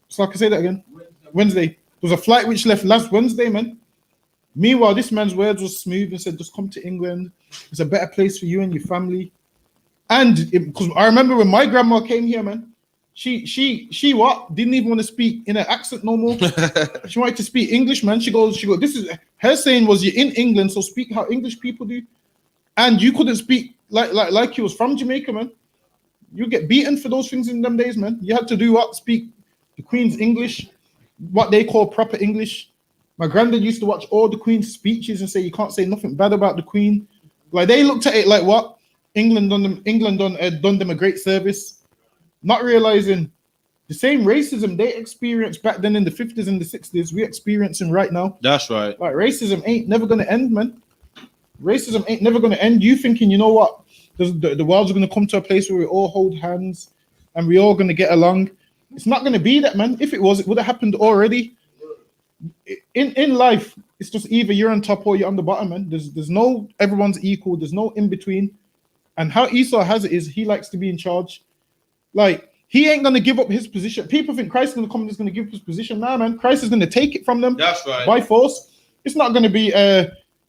So I can say that again. Wednesday. There was a flight which left last Wednesday, man. Meanwhile, this man's words was smooth and said, just come to England. It's a better place for you and your family. And because I remember when my grandma came here, man, she what? Didn't even want to speak in an accent no more. She wanted to speak English, man. She goes, this is her saying was, you're in England, so speak how English people do. And you couldn't speak like you was from Jamaica, man. You get beaten for those things in them days, man. You had to do what? Speak the Queen's English, what they call proper English. My granddad used to watch all the Queen's speeches and say you can't say nothing bad about the Queen. Like they looked at it like what? England done them a great service, not realizing the same racism they experienced back then in the 50s and the 60s, we're experiencing right now. That's right. Like racism ain't never gonna end, man. Racism ain't never gonna end. You thinking, you know what? The world's gonna come to a place where we all hold hands and we all gonna get along. It's not gonna be that, man. If it was, it would have happened already. In life, it's just either you're on top or you're on the bottom, man. There's no everyone's equal. There's no in between. And how Esau has it is he likes to be in charge. Like he ain't gonna give up his position. People think Christ is gonna come and is gonna give up his position. Nah, man. Christ is gonna take it from them. That's right. By force. It's not gonna be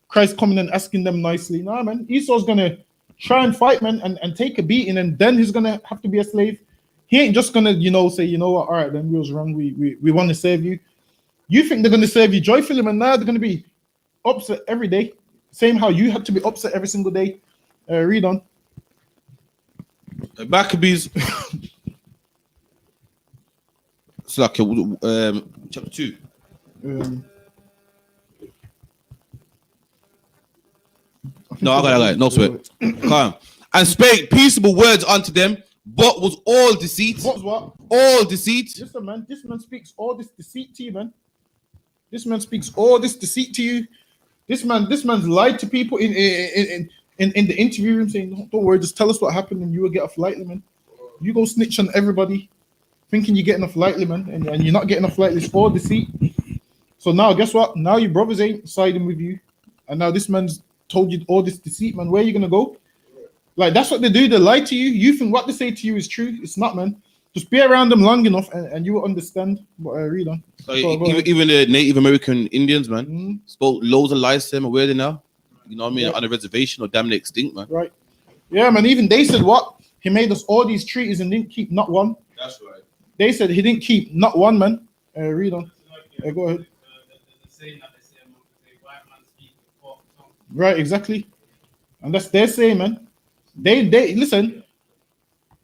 Christ coming and asking them nicely. Nah, man. Esau's gonna try and fight, man, and take a beating, and then he's gonna have to be a slave. He ain't just gonna, say, you know what, all right, then we was wrong. We want to serve you. You think they're gonna serve you joyfully, man? Now they're gonna be upset every day. Same how you had to be upset every single day. Read on. Maccabees. It's like chapter 2. No, I got it. No sweat. Calm. And spake peaceable words unto them, but was all deceit. What? All deceit. Listen, man. This man speaks all this deceit to you, man. This man speaks all this deceit to you. This man's lied to people in the interview room, saying, "Don't worry, just tell us what happened, and you will get off lightly, man." You go snitch on everybody, thinking you're getting off lightly, man, and you're not getting off lightly. It's all deceit. So now, guess what? Now your brothers ain't siding with you, and now this man's told you all this deceit, man. Where are you gonna go? Like that's what they do. They lie to you. You think what they say to you is true. It's not, man. Just be around them long enough, and you will understand. But read on. Even the Native American Indians, man, spoke loads of lies to them. Where are they now? You know what I mean? Yeah. On a reservation or damn near extinct, man. Right. Yeah, man. Even they said what? He made us all these treaties and didn't keep not one. That's right. They said he didn't keep not one, man. Read on. Go ahead. Right, exactly. And that's their saying, man. They listen.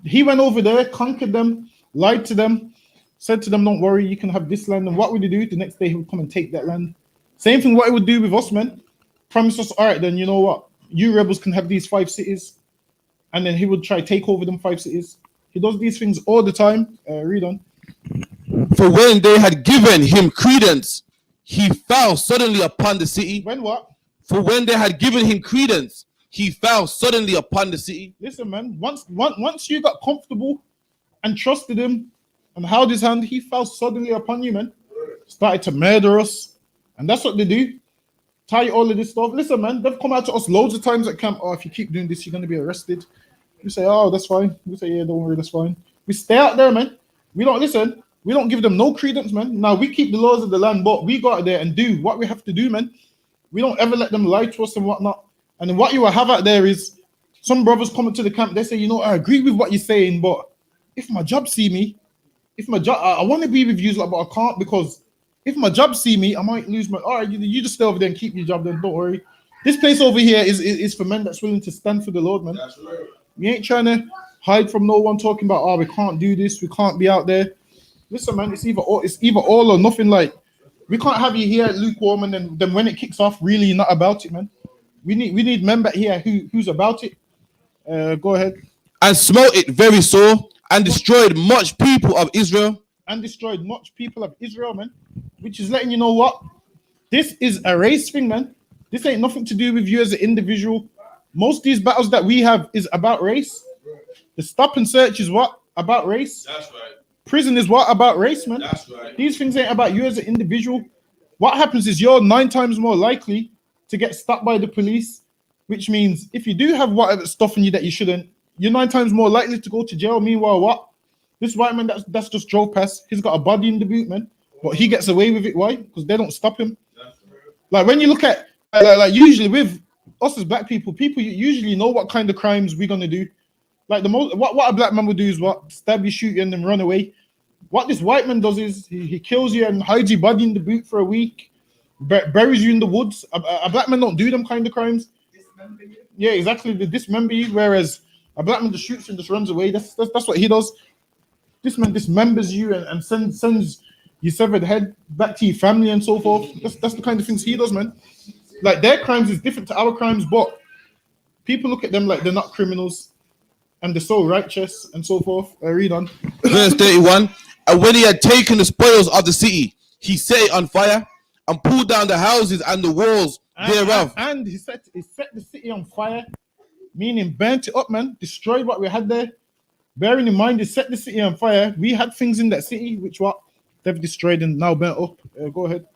He went over there, conquered them, lied to them, said to them, don't worry, you can have this land. And what would he do? The next day he would come and take that land. Same thing what he would do with us, man. Promise us, all right, then you know what? You rebels can have these 5 cities. And then he would try to take over them 5 cities. He does these things all the time. Read on. For when they had given him credence, he fell suddenly upon the city. When what? For when they had given him credence, he fell suddenly upon the city. Listen, man. Once you got comfortable and trusted him and held his hand, he fell suddenly upon you, man. Started to murder us. And that's what they do. Tie all of this stuff. Listen, man, they've come out to us loads of times at camp. Oh, if you keep doing this, you're going to be arrested. We say, oh, that's fine. We say, yeah, don't worry, that's fine. We stay out there, man. We don't listen. We don't give them no credence, man. Now, we keep the laws of the land, but we go out there and do what we have to do, man. We don't ever let them lie to us and whatnot. And then what you will have out there is some brothers coming to the camp. They say, you know, I agree with what you're saying, but if my job see me, if my job, I want to be with you, like, but I can't because if my job see me, I might lose my. All right, you just stay over there and keep your job. Then don't worry. This place over here is for men that's willing to stand for the Lord, man. That's right. We ain't trying to hide from no one talking about, oh, we can't do this, we can't be out there. Listen, man, it's either all or nothing. Like, we can't have you here lukewarm and then when it kicks off, really you're not about it, man. We need men back here who's about it. Go ahead. And smote it very sore, and destroyed much people of Israel. And destroyed much people of Israel, man. Which is letting you know what? This is a race thing, man. This ain't nothing to do with you as an individual. Most of these battles that we have is about race. The stop and search is what? About race. That's right. Prison is what? About race, man. That's right. These things ain't about you as an individual. What happens is you're 9 times more likely to get stopped by the police, which means if you do have whatever stuff in you that you shouldn't, you're 9 times more likely to go to jail. Meanwhile, what? This white man that's just drove past, he's got a body in the boot, man. But he gets away with it. Why? Because they don't stop him. Like when you look at, like usually with us as black people usually know what kind of crimes we're gonna do. Like what a black man would do is what? Stab you, shoot you, and then run away. What this white man does is he kills you and hides your body in the boot for a week, buries you in the woods. A black man don't do them kind of crimes. Dismember you. Yeah, exactly. They dismember you, whereas a black man just shoots you and just runs away. That's what he does. This man dismembers you and sends your severed head back to your family and so forth. That's the kind of things he does, man. Like their crimes is different to our crimes, but people look at them like they're not criminals and they're so righteous and so forth. Read on. Verse 31. And when he had taken the spoils of the city, he set it on fire and pulled down the houses and the walls thereof. And he set the city on fire, meaning burnt it up, man. Destroyed what we had there. Bearing in mind, he set the city on fire. We had things in that city which what they've destroyed and now burnt up. Go ahead.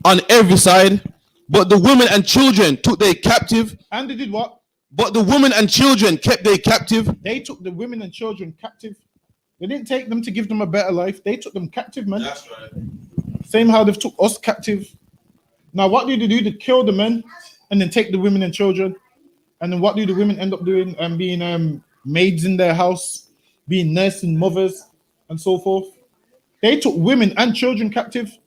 On every side, but the women and children took they captive. And they did what? But the women and children kept they captive. They took the women and children captive. They didn't take them to give them a better life. They took them captive, man. That's right. Same how they've took us captive. Now, what do they do? They kill the men and then take the women and children. And then what do the women end up doing? Being maids in their house, being nursing mothers, and so forth. They took women and children captive.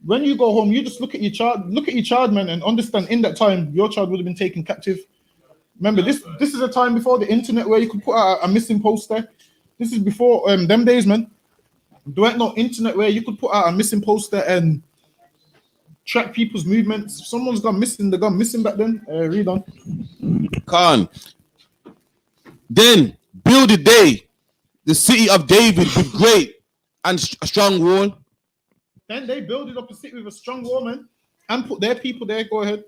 When you go home, you just look at your child, man, and understand in that time your child would have been taken captive. Remember, this is a time before the internet where you could put out a missing poster. This is before them days, man. There ain't no internet where you could put out a missing poster and track people's movements. If someone's gone missing, they gone missing back then. Read on. Khan. Then builded they the city of David with great and a strong wall. Then they built up a city with a strong wall, man, and put their people there. Go ahead.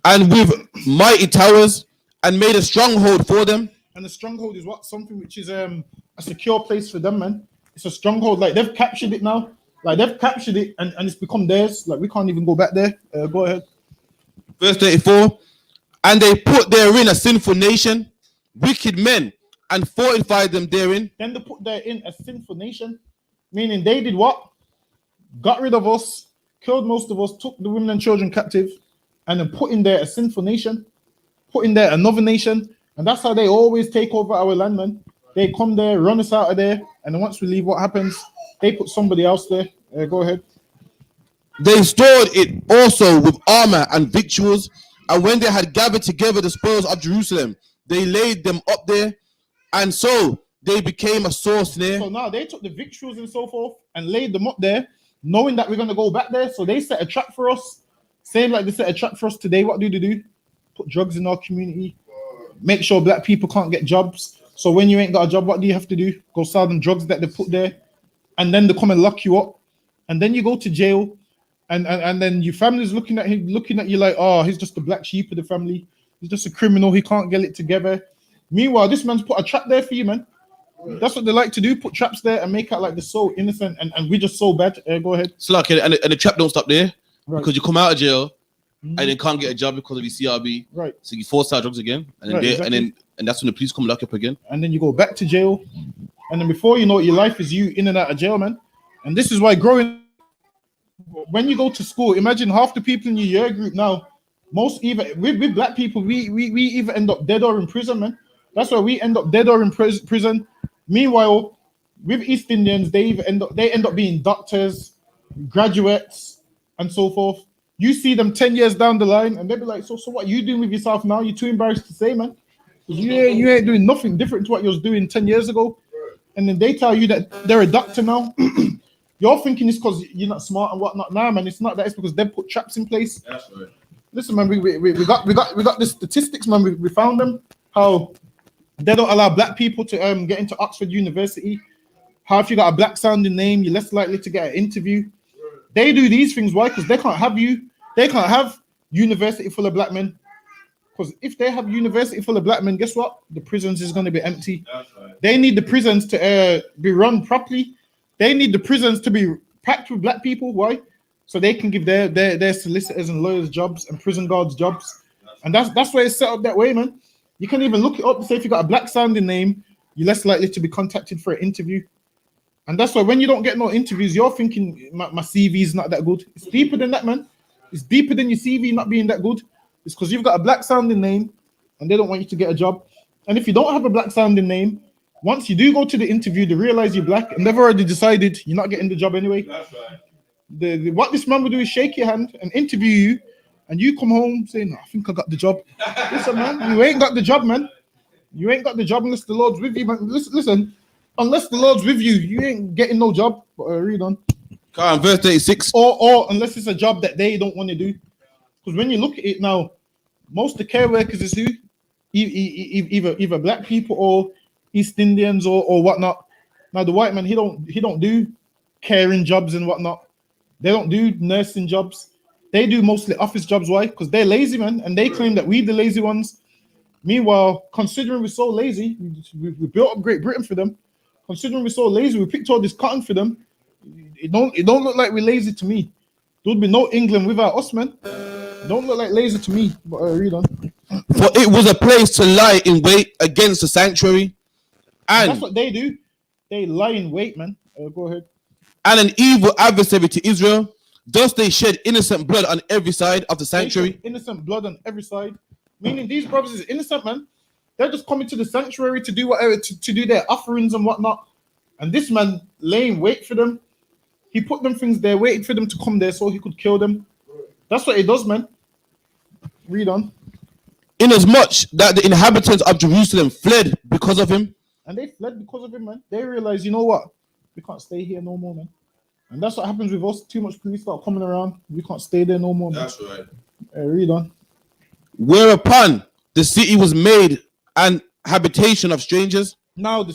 And with mighty towers, and made a stronghold for them. And the stronghold is what? Something which is a secure place for them, man. It's a stronghold. Like they've captured it now. Like they've captured it and it's become theirs. Like we can't even go back there. Go ahead. Verse 34. And they put therein a sinful nation, wicked men, and fortified them therein. Then they put therein a sinful nation, meaning they did what? Got rid of us, killed most of us, took the women and children captive, and then put in there a sinful nation, put in there another nation. And that's how they always take over our land, man. They come there, run us out of there, and then once we leave, what happens? They put somebody else there. Go ahead. They stored it also with armor and victuals, and when they had gathered together the spoils of Jerusalem, they laid them up there, and so they became a source there. So now they took the victuals and so forth and laid them up there, knowing that we're gonna go back there. So they set a trap for us, same like they set a trap for us today. What do they do? Put drugs in our community, make sure black people can't get jobs. So when you ain't got a job, what do you have to do? Go sell them drugs that they put there, and then they come and lock you up, and then you go to jail, and then your family's looking at him, looking at you like, oh, he's just the black sheep of the family. He's just a criminal. He can't get it together. Meanwhile, this man's put a trap there for you, man. That's what they like to do, put traps there and make out like they're so innocent, and we're just so bad. Go ahead. So like, and the trap don't stop there, Right. because you come out of jail and then can't get a job because of the CRB. Right. So you force out drugs again, and then Right, exactly. and that's when the police come lock you up again. And then you go back to jail, and then before you know it, your life is you in and out of jail, man. And this is why growing, when you go to school, imagine half the people in your year group now, most either with black people, we either end up dead or in prison, man. That's why we end up dead or in prison. Meanwhile, with East Indians, they end up being doctors, graduates, and so forth. You see them 10 years down the line, and they'll be like, so what you doing with yourself now? You're too embarrassed to say, man. You ain't doing nothing different to what you was doing 10 years ago. And then they tell you that they're a doctor now. You're thinking it's because you're not smart and whatnot. Nah, man, it's not that. It's because they put traps in place. That's right. Listen, man, we got the statistics, man. We found them. How they don't allow black people to get into Oxford University. How if you got a black sounding name, you're less likely to get an interview. They do these things. Why? Because they can't have you. They can't have university full of black men. Because if they have university full of black men, guess what? The prisons is going to be empty. That's right. They need the prisons to be run properly. They need the prisons to be packed with black people. Why? So they can give their solicitors and lawyers jobs and prison guards jobs. And that's why it's set up that way, man. You can even look it up and say if you got a black sounding name, you're less likely to be contacted for an interview. And that's why when you don't get no interviews, you're thinking my CV is not that good. It's deeper than that, man. It's deeper than your CV not being that good. It's because you've got a black sounding name and they don't want you to get a job. And if you don't have a black sounding name, once you do go to the interview, they realize you're black and they've already decided you're not getting the job anyway. That's right. What this man will do is shake your hand and interview you, and you come home saying, no, I think I got the job. Listen, man, you ain't got the job, man. You ain't got the job unless the Lord's with you, man. Listen, unless the Lord's with you, you ain't getting no job. But read on. Verse 36. Or unless it's a job that they don't want to do. Because when you look at it now, most of the care workers is who? Either black people or East Indians or whatnot. Now the white man, he don't do caring jobs and whatnot. They don't do nursing jobs. They do mostly office jobs. Why? Because they're lazy, man, and they claim that we're the lazy ones. Meanwhile, considering we're so lazy, we built up Great Britain for them. Considering we're so lazy, we picked all this cotton for them. It don't look like we're lazy to me. There would be no England without us, man. It don't look like lazy to me. But read on. For it was a place to lie in wait against the sanctuary, and that's what they do. They lie in wait, man. Go ahead. And an evil adversary to Israel. Thus they shed innocent blood on every side of the sanctuary. Innocent blood on every side. Meaning these brothers is innocent, man. They're just coming to the sanctuary to do whatever, to do their offerings and whatnot. And this man laying wait for them. He put them things there, waited for them to come there so he could kill them. That's what he does, man. Read on. Inasmuch that the inhabitants of Jerusalem fled because of him. And they fled because of him, man. They realized, you know what? We can't stay here no more, man. And that's what happens with us. Too much police start coming around. We can't stay there no more, man. That's right. Read on. Whereupon the city was made an habitation of strangers. Now the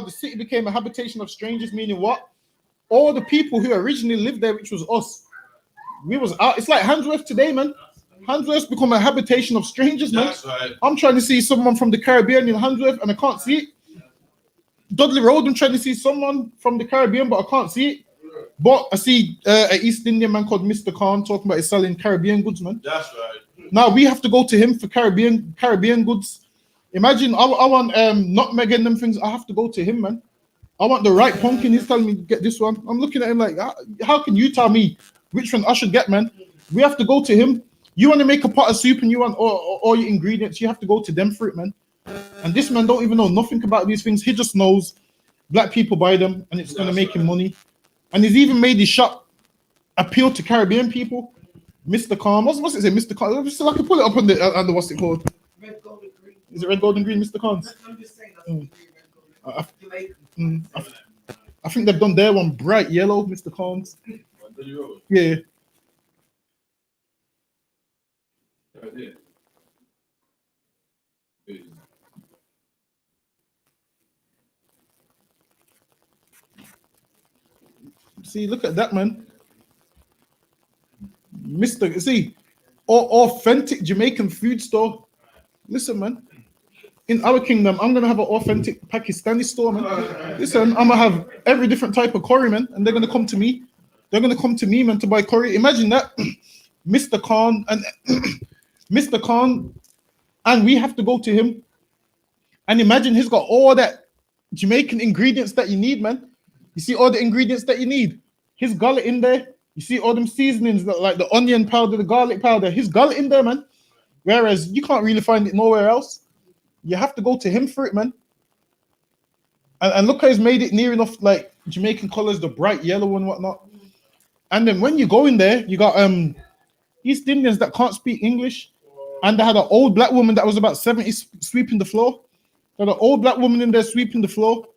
city became a habitation of strangers, meaning what? All the people who originally lived there, which was us, we was out. It's like Handsworth today, man. Handsworth's become a habitation of strangers, man. That's right. I'm trying to see someone from the Caribbean in Handsworth and I can't see it. Dudley Road, I'm trying to see someone from the Caribbean, but I can't see it. But I see an East Indian man called Mr. Khan talking about he's selling Caribbean goods, man. That's right. Now we have to go to him for Caribbean goods. Imagine I want nutmeg and them things. I have to go to him, man. I want the right pumpkin. He's telling me get this one. I'm looking at him like, how can you tell me which one I should get, man? We have to go to him. You want to make a pot of soup and you want all your ingredients, you have to go to them for it, man. And this man don't even know nothing about these things. He just knows black people buy them and it's going to make him money. And he's even made his shop appeal to Caribbean people. Mr. Khan, what's it say, Mr. Khan? So I can pull it up on the what's it called? Red, gold, and green. Is it red, gold, and green, Mr. Khan's? I'm just saying that's green, red, gold, I think they've done their one bright yellow, Mr. Collins. Yeah. See, look at that, man. Mr. See, authentic Jamaican food store. Listen, man. In our kingdom, I'm gonna have an authentic Pakistani store, man. Listen, I'm gonna have every different type of curry, man, and they're gonna come to me. They're gonna come to me, man, to buy curry. Imagine that, Mr. Khan and Mr. Khan, and we have to go to him. And imagine he's got all that Jamaican ingredients that you need, man. You see all the ingredients that you need. He's got it in there. You see all them seasonings like the onion powder, the garlic powder. He's got it in there, man. Whereas you can't really find it nowhere else. You have to go to him for it, man. And look how he's made it near enough like Jamaican colors, the bright yellow and whatnot. And then when you go in there, you got East Indians that can't speak English. And they had an old black woman that was about 70 sweeping the floor. They had an old black woman in there sweeping the floor.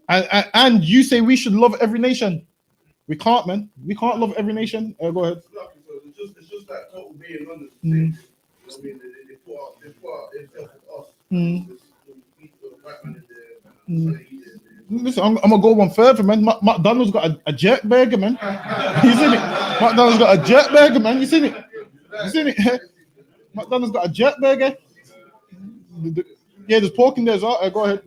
And you say we should love every nation. We can't, man. We can't love every nation. Go ahead. It's just that total being London. I mean, they put out themselves with us. Listen, I'm gonna go one further, man. McDonald's got a jerk burger, man. You seen it? McDonald's got a jerk burger, man. You seen it? You seen it? McDonald's got a jerk burger. Yeah, there's pork in there as well. Go ahead.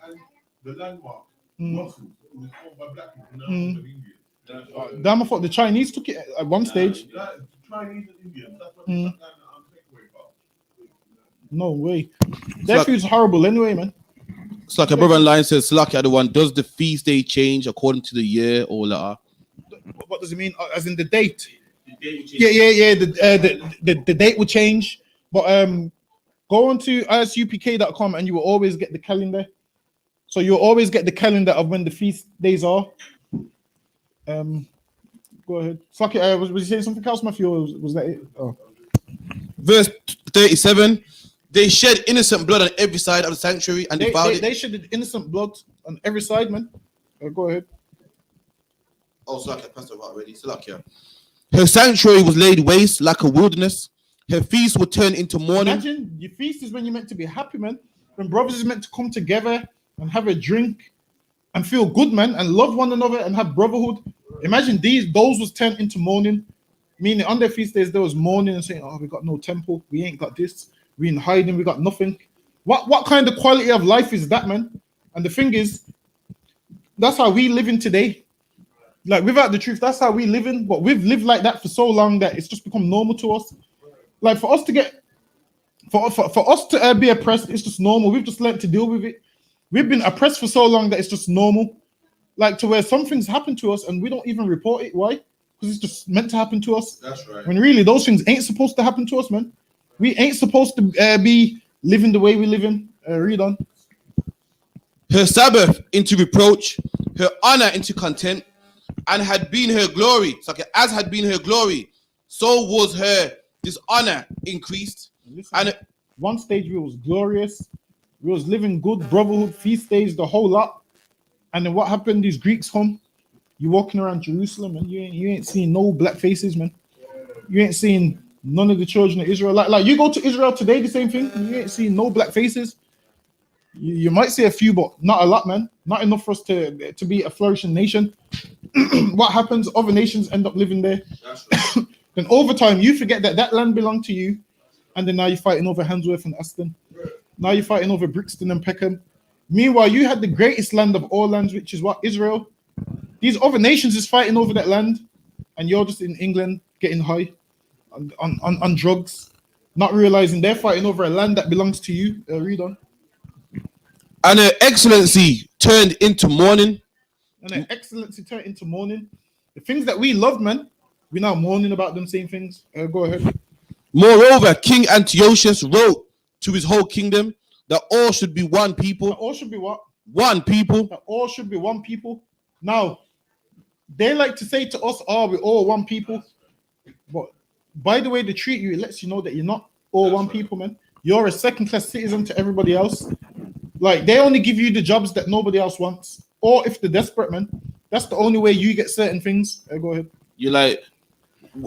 And the landmark, Muscles, was owned by black people, now owned by the Indians. Damn, I thought the Chinese took it at one stage. Chinese and Indians, that's what I'm takeaway about. No way. Their food's horrible anyway, man. It's like a brother in line says, Slaki other one, does the feast day change according to the year or later? What does it mean? As in the date? Yeah. The date will change. But go on to ISUPK.com and you will always get the calendar. So you'll always get the calendar of when the feast days are. Go ahead. Slaki, was you saying something else, Matthew? Or was that it? Oh. Verse 37. They shed innocent blood on every side of the sanctuary and they shed innocent blood on every side, man. Go ahead. Oh, Slaki, I passed over already. Slaki. Her sanctuary was laid waste like a wilderness. Her feast would turn into mourning. Imagine your feast is when you're meant to be happy, man. When brothers is meant to come together and have a drink and feel good, man, and love one another and have brotherhood. Imagine those was turned into mourning. Meaning on their feast days there was mourning and saying, "Oh, we got no temple, we ain't got this, we in hiding, we got nothing." What kind of quality of life is that, man? And the thing is, that's how we live in today. Like without the truth, that's how we live in. But we've lived like that for so long that it's just become normal to us. Like for us to get, for us to be oppressed, it's just normal. We've just learned to deal with it. We've been oppressed for so long that it's just normal. Like to where some things happen to us and we don't even report it. Why? Because it's just meant to happen to us. That's right. When really those things ain't supposed to happen to us, man. We ain't supposed to be living the way we live in. Read on. Her Sabbath into reproach, her honor into contempt, and had been her glory. So as had been her glory, so was her dishonor increased. Listen, and one stage we was glorious. We was living good brotherhood, feast days, the whole lot. And then what happened? These Greeks come. You walking around Jerusalem and you ain't seeing no black faces, man. You ain't seeing none of the children of Israel. Like you go to Israel today, the same thing. You ain't seeing no black faces. You might see a few, but not a lot, man. Not enough for us to be a flourishing nation. What happens? Other nations end up living there. Right. Then over time, you forget that land belonged to you. And then now you're fighting over Handsworth and Aston. Right. Now you're fighting over Brixton and Peckham. Meanwhile, you had the greatest land of all lands, which is what? Israel. These other nations is fighting over that land. And you're just in England getting high on drugs, not realizing they're fighting over a land that belongs to you. Read on. And her excellency turned into mourning. And her excellency turned into mourning. The things that we love, man, we're now mourning about them same things. Go ahead. Moreover, King Antiochus wrote to his whole kingdom that all should be one people. That all should be what? One people. That all should be one people. Now, they like to say to us, "Oh, we're all one people." But by the way they treat you, it lets you know that you're not all one people, man. You're a second-class citizen to everybody else. Like they only give you the jobs that nobody else wants, or if they're desperate, man, that's the only way you get certain things. Go ahead. You're like,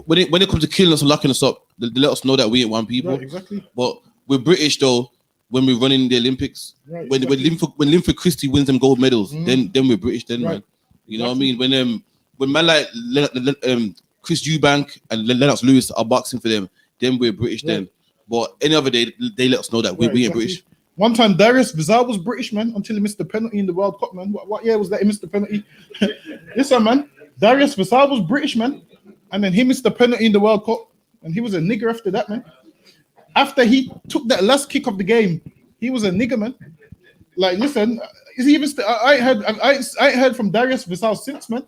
when it comes to killing us and locking us up, they let us know that we ain't one people. Right, exactly. But we're British though. When we run in the Olympics, Right, when exactly. when Linford Christie wins them gold medals, then we're British, then Right. man. You know what I mean? When man like Chris Eubank and Lennox Lewis are boxing for them, then we're British then. But any other day, they let us know that we ain't exactly. British. One time, Darius Vizal was British, man, until he missed the penalty in the World Cup, man. What year was that he missed the penalty? Listen, man, Darius Vizal was British, man, and then he missed the penalty in the World Cup, and he was a nigger after that, man. After he took that last kick of the game, he was a nigger, man. Like, listen, is he even? I ain't heard from Darius Vizal since, man.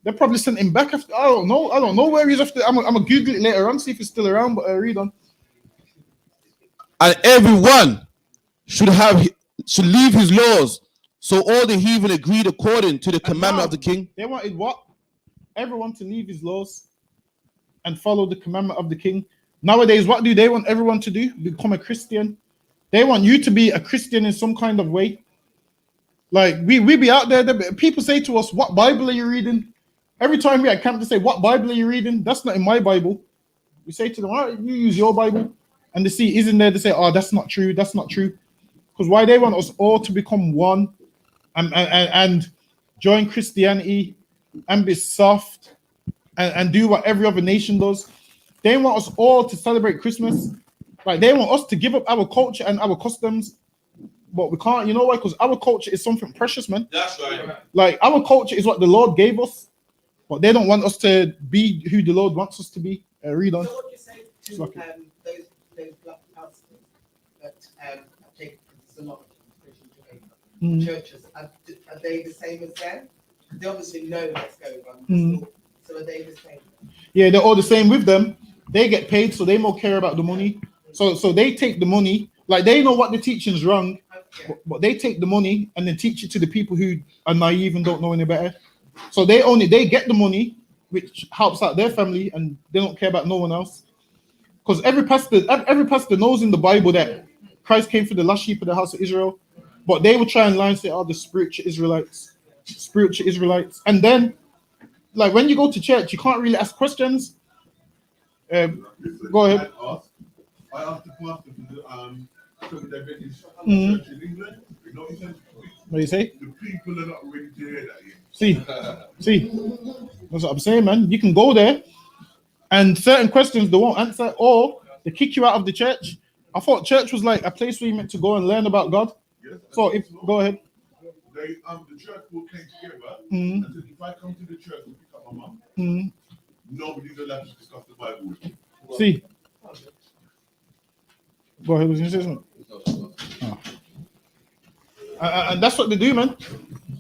They probably sent him back after. I don't know where he's after. I'm gonna Google it later on, see if he's still around. But read on. And everyone should leave his laws. So all the heathen agreed according to the commandment of the king. They wanted what? Everyone to leave his laws and follow the commandment of the king. Nowadays, what do they want everyone to do? Become a Christian. They want you to be a Christian in some kind of way. Like we be out there. People say to us, "What Bible are you reading?" Every time we at camp, they say, "What Bible are you reading?" That's not in my Bible. We say to them, "All right, you use your Bible," and they see isn't there. They say, "Oh, that's not true. That's not true." Because why they want us all to become one and join Christianity and be soft and do what every other nation does. They want us all to celebrate Christmas. Like they want us to give up our culture and our customs, but we can't. You know why? Because our culture is something precious, man. That's right. Like our culture is what the Lord gave us, but they don't want us to be who the Lord wants us to be. Read on. So what do you say to those black pastors that I take a lot of Christian churches? Are they the same as them? They obviously know what's going on. So are they the same? Yeah, they're all the same with them. They get paid, so they more care about the money. So they take the money, like they know what the teaching's wrong, but they take the money and then teach it to the people who are naive and don't know any better. So they get the money, which helps out their family, and they don't care about no one else. Because every pastor knows in the Bible that Christ came for the lost sheep of the house of Israel, but they will try and lie and say, "Oh, the spiritual Israelites," and then like when you go to church, you can't really ask questions. Go ahead. I asked the pastor for the church in England. You know what he said? What do you say? The people are not ready to hear that yet. See, that's what I'm saying, man. You can go there, and certain questions they won't answer, or they kick you out of the church. I thought church was like a place where you meant to go and learn about God. Yes, So go ahead. The church all came together and said, if I come to the church and pick up my mum, nobody's allowed to discuss the Bible with me. See. Go ahead, was you saying something? Oh. And that's what they do, man.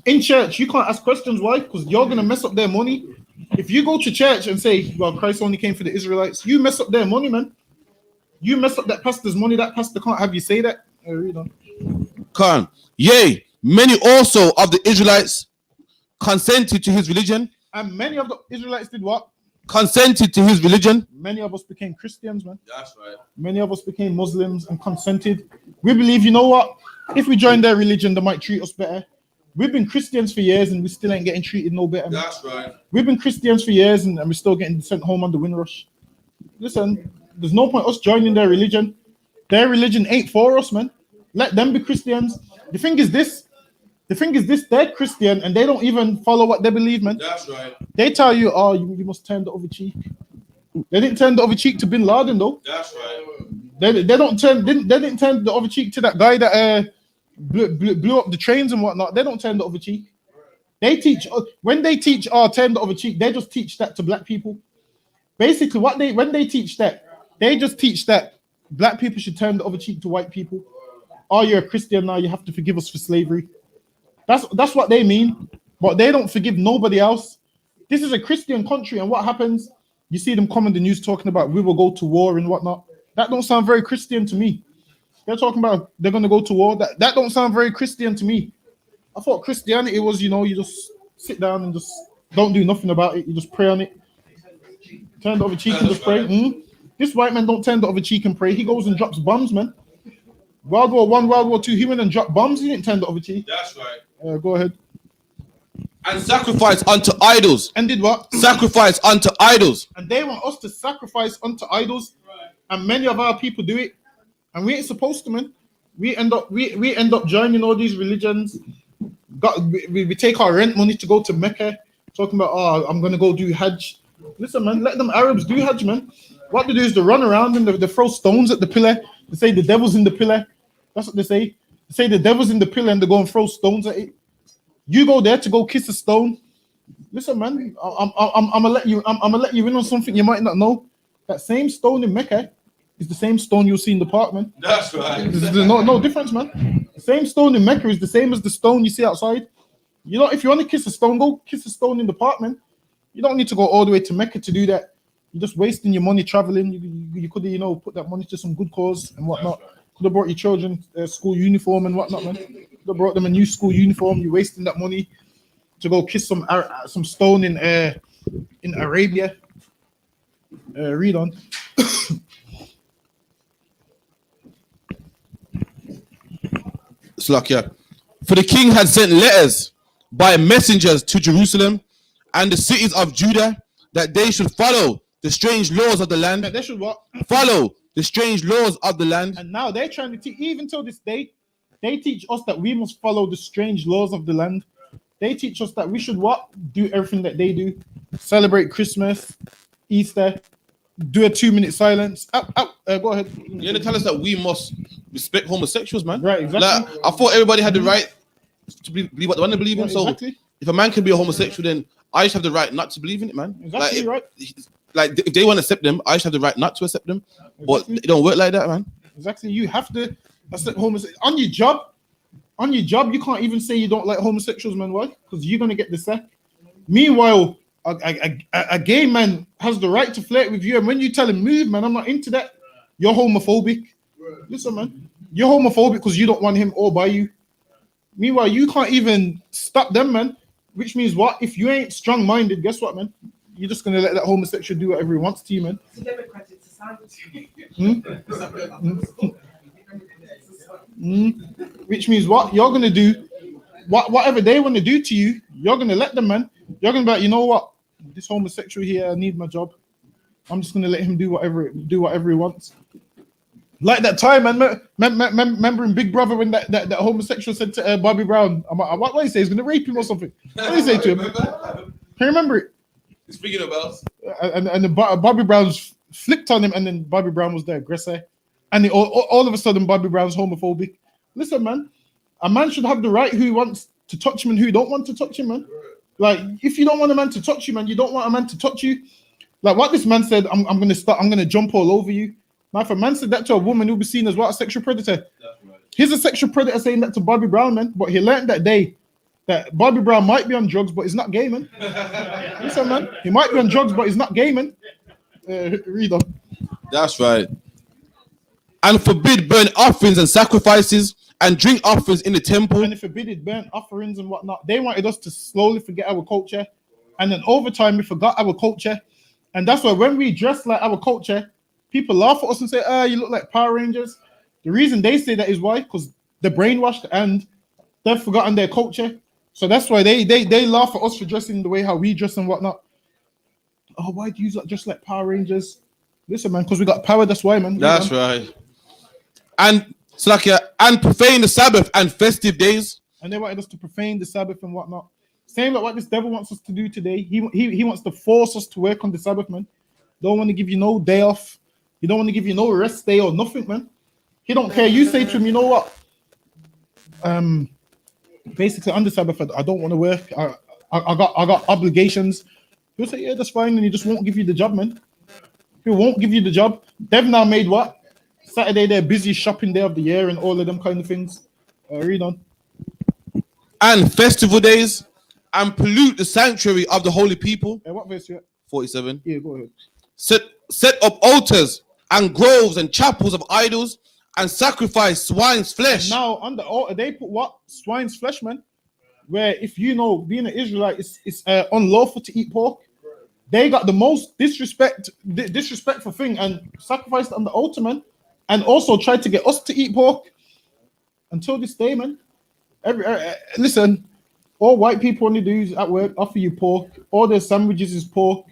In church, you can't ask questions. Why? Because you're gonna mess up their money. If you go to church and say, "Well, Christ only came for the Israelites," you mess up their money, man. You mess up that pastor's money. That pastor can't have you say that. Read on. Khan. Yea, many also of the Israelites consented to his religion. And many of the Israelites did what? Consented to his religion. Many of us became Christians, man. That's right. Many of us became Muslims and consented. We believe, you know what? If we join their religion, they might treat us better. We've been Christians for years and we still ain't getting treated no better. Man. That's right. We've been Christians for years and we're still getting sent home on the Windrush. Listen, there's no point us joining their religion. Their religion ain't for us, man. Let them be Christians. The thing is this, they're Christian and they don't even follow what they believe, man. That's right. They tell you, "Oh, you must turn the other cheek." They didn't turn the other cheek to Bin Laden, though. That's right. They didn't turn the other cheek to that guy that blew up the trains and whatnot. They don't turn the other cheek. They teach when they teach turn the other cheek. They just teach that to black people. Basically, when they teach that, they just teach that black people should turn the other cheek to white people. "Oh, you're a Christian now. You have to forgive us for slavery." That's what they mean. But they don't forgive nobody else. This is a Christian country, and what happens? You see them come in the news talking about we will go to war and whatnot. That don't sound very Christian to me. They're talking about they're going to go to war. That don't sound very Christian to me. I thought Christianity was, you just sit down and just don't do nothing about it. You just pray on it. Turn the other cheek and just pray. This white man don't turn the other cheek and pray. He goes and drops bombs, man. World War One, World War Two, he went and dropped bombs. He didn't turn the other cheek. That's right. Go ahead. And sacrifice unto idols. And did what? Sacrifice unto idols. And they want us to sacrifice unto idols. And many of our people do it. And we ain't supposed to, man. We end up joining all these religions. We take our rent money to go to Mecca, talking about, oh, I'm gonna go do Hajj. Listen, man, let them Arabs do Hajj, man. What they do is they run around and they throw stones at the pillar. They say the devil's in the pillar. That's what they say. They say the devil's in the pillar and they go and throw stones at it. You go there to go kiss a stone. Listen, man, I'm gonna let you in on something you might not know. That same stone in Mecca is the same stone you'll see in the park, man. That's right. There's no difference, man. The same stone in Mecca is the same as the stone you see outside. You know, if you want to kiss a stone, go kiss a stone in the park, man. You don't need to go all the way to Mecca to do that. You're just wasting your money traveling. You could have, put that money to some good cause and whatnot. Could have brought your children school uniform and whatnot, man. Could have brought them a new school uniform. You're wasting that money to go kiss some stone in Arabia. Read on. It's like, yeah. For the king had sent letters by messengers to Jerusalem and the cities of Judah that they should follow the strange laws of the land. They should what? Follow the strange laws of the land. And now they're trying to teach, even till this day, they teach us that we must follow the strange laws of the land. They teach us that we should what? Do everything that they do. Celebrate Christmas, Easter, do a 2-minute silence. Go ahead. Yeah, they tell us that we must respect homosexuals, man. Right, exactly. Like, I thought everybody had the right to believe what they want to believe in. So exactly. if a man can be a homosexual, then I should have the right not to believe in it, man. Exactly right. Like if they want to accept them, I should have the right not to accept them. Exactly. But it don't work like that, man. Exactly. You have to accept homosexuals. On your job, you can't even say you don't like homosexuals, man. Why? Because you're gonna get the sack. Meanwhile, a gay man has the right to flirt with you, and when you tell him move, man, I'm not into that. You're homophobic. Listen, man, you're homophobic because you don't want him all by you. Meanwhile, you can't even stop them, man. Which means what? If you ain't strong-minded, guess what, man? You're just gonna let that homosexual do whatever he wants to you, man. It's a democratic society. Which means what? You're gonna do whatever they want to do to you. You're gonna let them, man. You're gonna be like, you know what? This homosexual here, I need my job. I'm just gonna let him do whatever he wants. Like that time, man. Remember in Big Brother when that homosexual said to Bobby Brown, what did he say? He's gonna rape him or something. What did he say to him? Can you remember it? Speaking about, and then Bobby Brown's flipped on him, and then Bobby Brown was the aggressor, and all of a sudden Bobby Brown's homophobic. Listen, man, a man should have the right who wants to touch him and who don't want to touch him, man. Like if you don't want a man to touch you, man, you don't want a man to touch you. Like what this man said, I'm gonna jump all over you. Now, if a man said that to a woman, he'll be seen as what? A sexual predator. Right. He's a sexual predator saying that to Bobby Brown, man. But he learned that day that Bobby Brown might be on drugs, but he's not gay, man. Listen, man. He might be on drugs, but he's not gay, man. Read on. That's right. And forbid burnt offerings and sacrifices and drink offerings in the temple. And they forbid burnt offerings and whatnot. They wanted us to slowly forget our culture. And then over time, we forgot our culture. And that's why when we dress like our culture, people laugh at us and say, you look like Power Rangers. The reason they say that is why? Because they're brainwashed and they've forgotten their culture. So that's why they laugh at us for dressing the way how we dress and whatnot. Oh, why do you look just like Power Rangers? Listen, man, because we got power, that's why, man. That's right. And so like and profane the Sabbath and festive days. And they wanted us to profane the Sabbath and whatnot. Same like what this devil wants us to do today. He wants to force us to work on the Sabbath, man. Don't want to give you no day off. He don't want to give you no rest day or nothing, man. He don't care. You say to him, you know what? Basically on the Sabbath, I don't want to work. I got obligations. He'll say, yeah, that's fine, and he just won't give you the job, man. He won't give you the job. They've now made what? Saturday their busiest shopping day of the year and all of them kind of things. Read on. And festival days and pollute the sanctuary of the holy people. What verse you at? 47. Yeah, go ahead. Set up altars and groves and chapels of idols and sacrifice swine's flesh. And now on the altar they put what? Swine's flesh, man. Where if you know being an Israelite, it's unlawful to eat pork. They got the most disrespectful thing and sacrificed on the altar, man. And also tried to get us to eat pork. until this day, man. Listen, all white people only do is at work offer you pork. All their sandwiches is pork.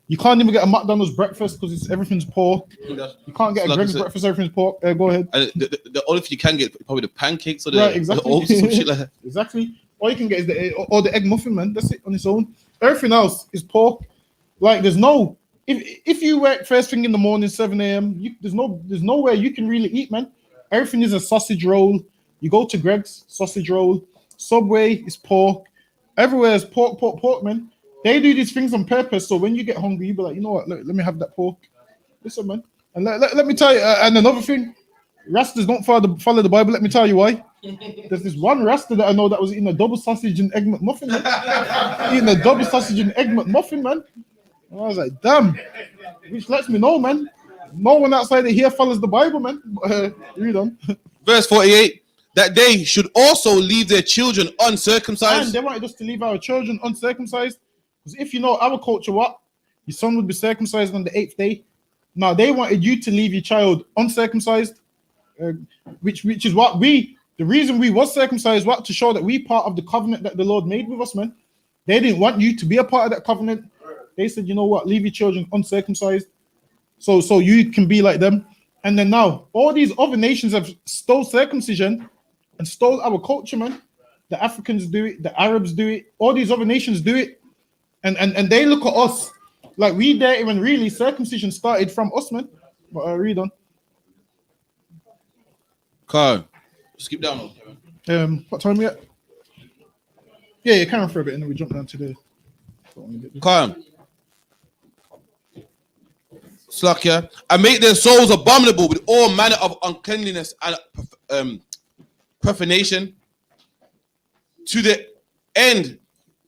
You can't even get a McDonald's breakfast because everything's pork. You can't get a Greg's breakfast, everything's pork. Go ahead. And the only thing you can get probably the pancakes or the, Right, exactly. the oats or some shit like that. Exactly. All you can get is the egg muffin, man. That's it on its own. Everything else is pork. Like there's no if you work first thing in the morning, 7 a.m. There's nowhere you can really eat, man. Everything is a sausage roll. You go to Greg's, sausage roll. Subway is pork. Everywhere is pork, man. They do these things on purpose. So when you get hungry, you be like, you know what? Let me have that pork. Listen, man. And let me tell you. And another thing, Rastas don't follow the Bible. Let me tell you why. There's this one Rasta that I know that was eating a double sausage and egg McMuffin, man. Eating a double sausage and egg McMuffin, man. And I was like, damn. Which lets me know, man. No one outside of here follows the Bible, man. Read on. Verse 48. That they should also leave their children uncircumcised. And they wanted us to leave our children uncircumcised. Because if you know our culture, what? Your son would be circumcised on the 8th day. Now, they wanted you to leave your child uncircumcised. Which is what the reason we was circumcised, what? To show that we part of the covenant that the Lord made with us, man. They didn't want you to be a part of that covenant. They said, you know what? Leave your children uncircumcised. So you can be like them. And then now, all these other nations have stole circumcision and stole our culture, man. The Africans do it, the Arabs do it, all these other nations do it, and they look at us like we dirty when really circumcision started from us, man. But read on. Carl, skip down. What time we at? Yeah, you can for a bit, and then we jump down to the. Carl, Slakia, and make their souls abominable with all manner of uncleanliness and profanation, to the end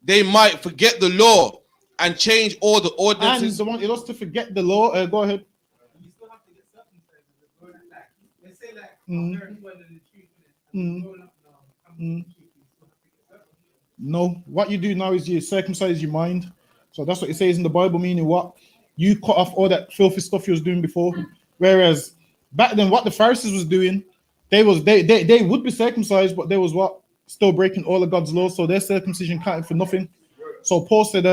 they might forget the law and change all the ordinances. And they wanted us to forget the law. Go ahead. You still have to get circumcised. They say like, No, what you do now is you circumcise your mind. So that's what it says in the Bible, meaning what? You cut off all that filthy stuff you was doing before. Whereas back then, what the Pharisees was doing, they would be circumcised, but they was what? Still breaking all of God's laws. So their circumcision counted for nothing. So Paul said,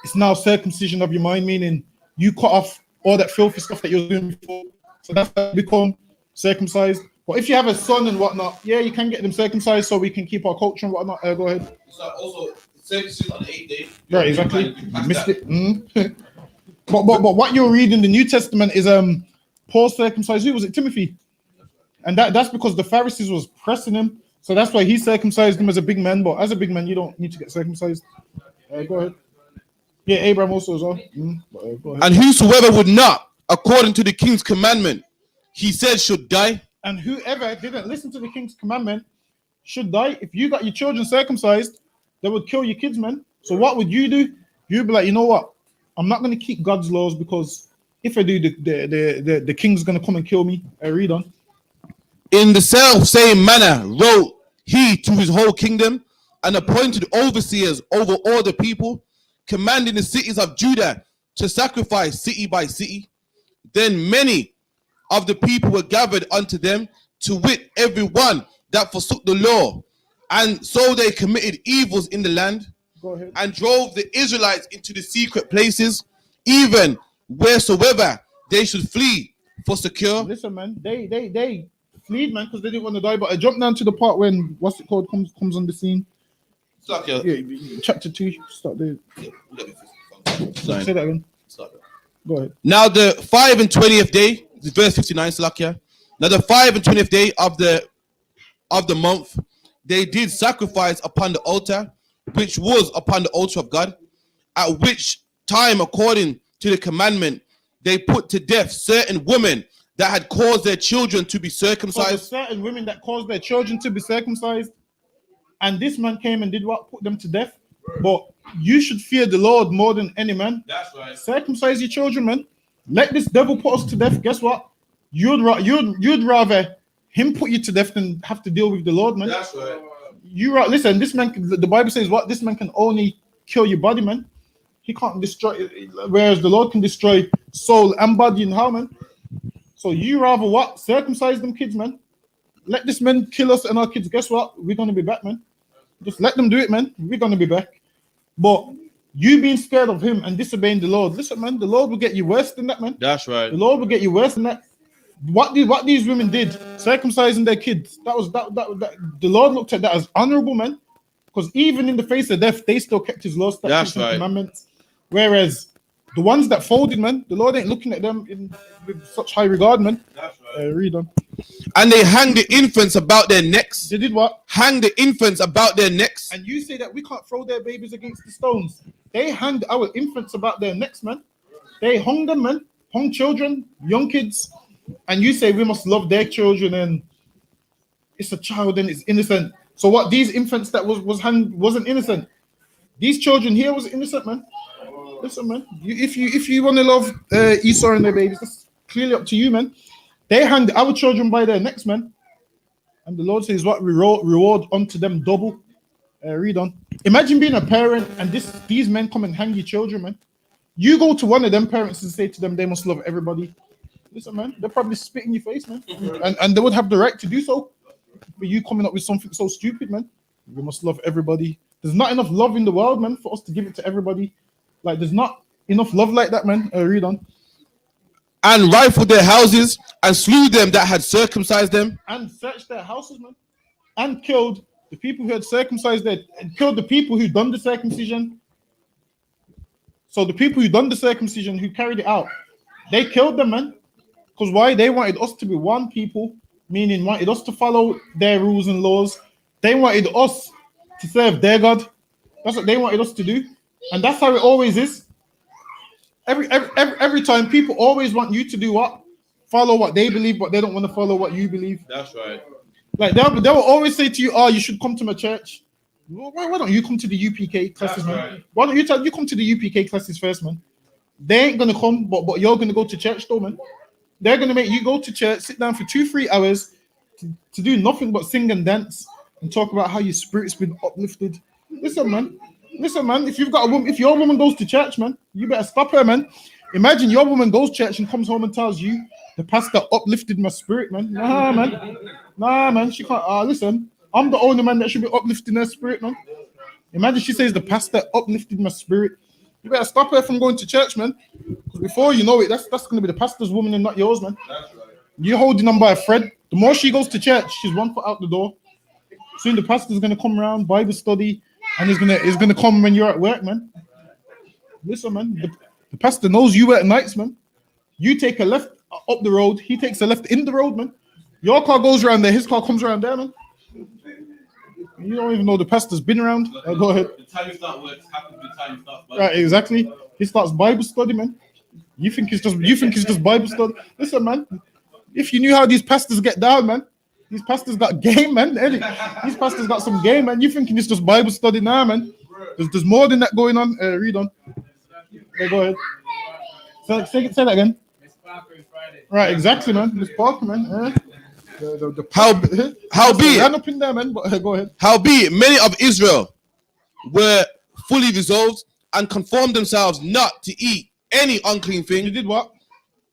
it's now circumcision of your mind, meaning you cut off all that filthy stuff that you were doing before. So that's how you become circumcised. But if you have a son and whatnot, yeah, you can get them circumcised so we can keep our culture and whatnot. Go ahead. So also circumcision on the 8th day. Right, exactly. Missed it. But what you're reading in the New Testament is Paul circumcised. Who was it? Timothy. And that's because the Pharisees was pressing him. So that's why he circumcised him as a big man. But as a big man, you don't need to get circumcised. Go ahead. Yeah, Abraham also as well. Go ahead. And whosoever would not, according to the king's commandment, he said should die. And whoever didn't listen to the king's commandment should die. If you got your children circumcised, they would kill your kids, man. So what would you do? You'd be like, you know what? I'm not going to keep God's laws because if I do, the king's going to come and kill me. Read on. In the self same manner wrote he to his whole kingdom and appointed overseers over all the people, commanding the cities of Judah to sacrifice city by city. Then many of the people were gathered unto them, to wit every one that forsook the law, and so they committed evils in the land. Go ahead. And drove the Israelites into the secret places, even wheresoever they should flee for secure. Listen, man, they fled, man, because they didn't want to die. But I jumped down to the part when what's it called comes on the scene. Yeah, chapter 2. Start there. Say that again. Go ahead. Now the 5 and 20th day, verse 59, Slakia. Now the 5 and 20th day of the month, they did sacrifice upon the altar, which was upon the altar of God, at which time, according to the commandment, they put to death certain women that had caused their children to be circumcised. So certain women that caused their children to be circumcised, and this man came and did what? Put them to death. But you should fear the Lord more than any man. That's right. Circumcise your children, man. Let this devil put us to death. Guess what? You'd rather him put you to death than have to deal with the Lord, man. That's right. Listen, this man, the Bible says what? This man can only kill your body, man. He can't destroy, whereas the Lord can destroy soul and body and how, man. So you rather what? Circumcise them kids, man. Let this man kill us and our kids. Guess what? We're gonna be back, man. Just let them do it, man. We're gonna be back. But you being scared of him and disobeying the Lord, listen, man, the Lord will get you worse than that, man. That's right. The Lord will get you worse than that. What these women did, circumcising their kids, that the Lord looked at that as honorable, man. Because even in the face of death, they still kept his laws, statutes, and commandments. Whereas the ones that folded, man, the Lord ain't looking at them with such high regard, man. That's right. Read on. And they hang the infants about their necks. They did what? Hang the infants about their necks. And you say that we can't throw their babies against the stones. They hanged our infants about their necks, man. They hung them, man. Hung children, young kids. And you say we must love their children and it's a child and it's innocent. So what, these infants that was hanged wasn't innocent. These children here was innocent, man. Listen, man. If you want to love Esau and their babies, that's clearly up to you, man. They hanged our children by their necks, man. And the Lord says what reward unto them double. Read on. Imagine being a parent and these men come and hang your children, man. You go to one of them parents and say to them they must love everybody. Listen, man, they're probably spit in your face, man. And they would have the right to do so. But you coming up with something so stupid, man. We must love everybody. There's not enough love in the world, man, for us to give it to everybody. Like, there's not enough love like that, man. Read on. And rifled their houses and slew them that had circumcised them. And searched their houses, man. And killed the people who had circumcised them. And killed the people who done the circumcision. So the people who done the circumcision, who carried it out, they killed them, man. Because why? They wanted us to be one people, meaning wanted us to follow their rules and laws. They wanted us to serve their God. That's what they wanted us to do. And that's how it always is. Every time, people always want you to do what? Follow what they believe, but they don't want to follow what you believe. That's right. Like they will always say to you, "Oh, you should come to my church." Well, why don't you come to the UPK classes, man? Right. Why don't you come to the UPK classes first, man? They ain't gonna come, but you're gonna go to church, though, man. They're gonna make you go to church, sit down for 2-3 hours to do nothing but sing and dance and talk about how your spirit's been uplifted. Listen, man. If you've got a woman, if your woman goes to church, man, you better stop her, man. Imagine your woman goes to church and comes home and tells you the pastor uplifted my spirit, man. Nah, man. She can't. Listen, I'm the only man that should be uplifting her spirit, man. Imagine she says the pastor uplifted my spirit. You better stop her from going to church, man. Because before you know it, that's going to be the pastor's woman and not yours, man. That's right. You're holding on by a thread. The more she goes to church, she's 1 foot out the door. Soon the pastor's going to come around, Bible study, and he's gonna come when you're at work, man. Listen, man. The pastor knows you work nights, man. You take a left up the road, he takes a left in the road, man. Your car goes around there, his car comes around there, man. You don't even know the pastor's been around. Go ahead. The time you start work happens to be the time you start. Right, exactly. He starts Bible study, man. You think it's just Bible study? Listen, man. If you knew how these pastors get down, man. These pastors got game, man. These pastors got some game, man. You thinking it's just Bible study now, man? There's more than that going on. Read on. Go ahead. Say that again. Right, exactly, man. Miss Parker, man. Howbeit, ran up in there, man. But go ahead. Howbeit, many of Israel were fully resolved and conformed themselves not to eat any unclean thing. You did what?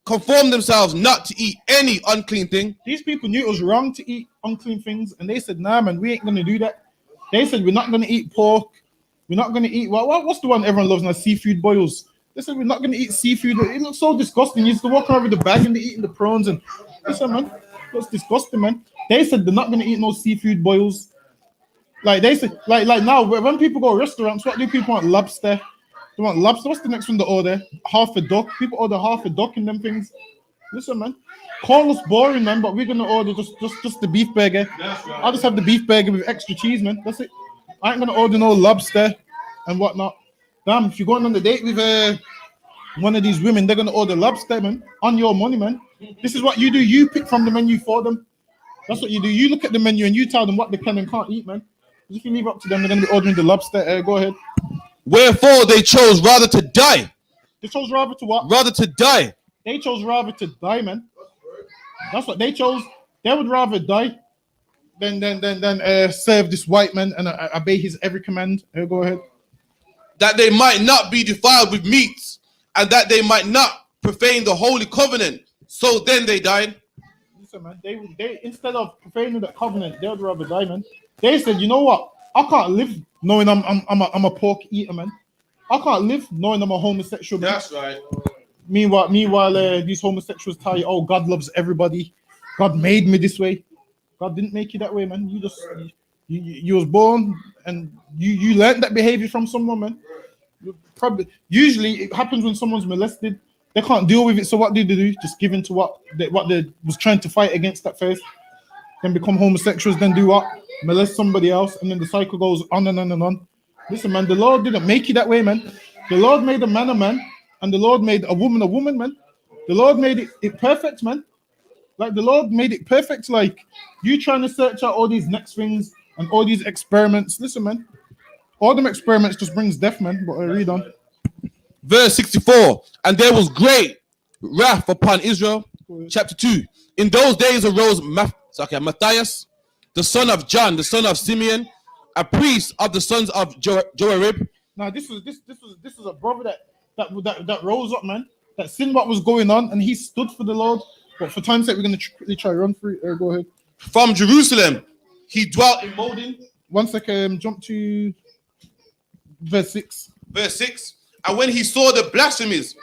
Conform themselves not to eat any unclean thing. These people knew it was wrong to eat unclean things, and they said, "Nah, man, we ain't gonna do that." They said, "We're not gonna eat pork. We're not gonna eat what's the one everyone loves now? Seafood boils." They said, "We're not gonna eat seafood. It looks so disgusting. You used to walk around with the bag and they're eating the prawns and listen, man, it looks disgusting, man." They said they're not gonna eat no seafood boils. Like they said, like now when people go to restaurants, what do people want? Lobster. They want lobster. What's the next one they order? Half a duck. People order half a duck in them things. Listen, man. Call us boring, man, but we're gonna order just the beef burger. Right. I'll just have the beef burger with extra cheese, man. That's it. I ain't gonna order no lobster and whatnot. Damn, if you're going on the date with one of these women, they're gonna order lobster, man, on your money, man. This is what you do. You pick from the menu for them. That's what you do. You look at the menu and you tell them what they can and can't eat, man. If you leave it up to them, they're gonna be ordering the lobster. Go ahead. Wherefore they chose rather to die. They chose rather to what? Rather to die. They chose rather to die, man. That's what they chose. They would rather die than serve this white man and obey his every command. Go ahead. That they might not be defiled with meats, and that they might not profane the holy covenant. So then they died. Listen, man, they instead of profaning that covenant, they would rather die, man. They said, you know what? I can't live knowing I'm a pork eater, man. I can't live knowing I'm a homosexual. Man. That's right. Meanwhile, these homosexuals tell you, oh, God loves everybody. God made me this way. God didn't make you that way, man. You just you was born and you learned that behavior from someone, man. Probably usually it happens when someone's molested. They can't deal with it, so what do they do? Just give in to what they was trying to fight against at first. Then become homosexuals, then do what? Molest somebody else, and then the cycle goes on and on and on. Listen, man, the Lord didn't make you that way, man. The Lord made a man, and the Lord made a woman, man. The Lord made it perfect, man. Like the Lord made it perfect. Like you trying to search out all these next things and all these experiments. Listen, man, all them experiments just brings death, man. But I read on. Verse 64, and there was great wrath upon Israel. Chapter 2. In those days arose Matthias, the son of John, the son of Simeon, a priest of the sons of Joarib. Now this was a brother that rose up, man. That seen what was going on, and he stood for the Lord. But for time's sake, we're gonna quickly try run through it. Go ahead. From Jerusalem, he dwelt in Modin. 1 second. Jump to verse 6. Verse 6. And when he saw the blasphemies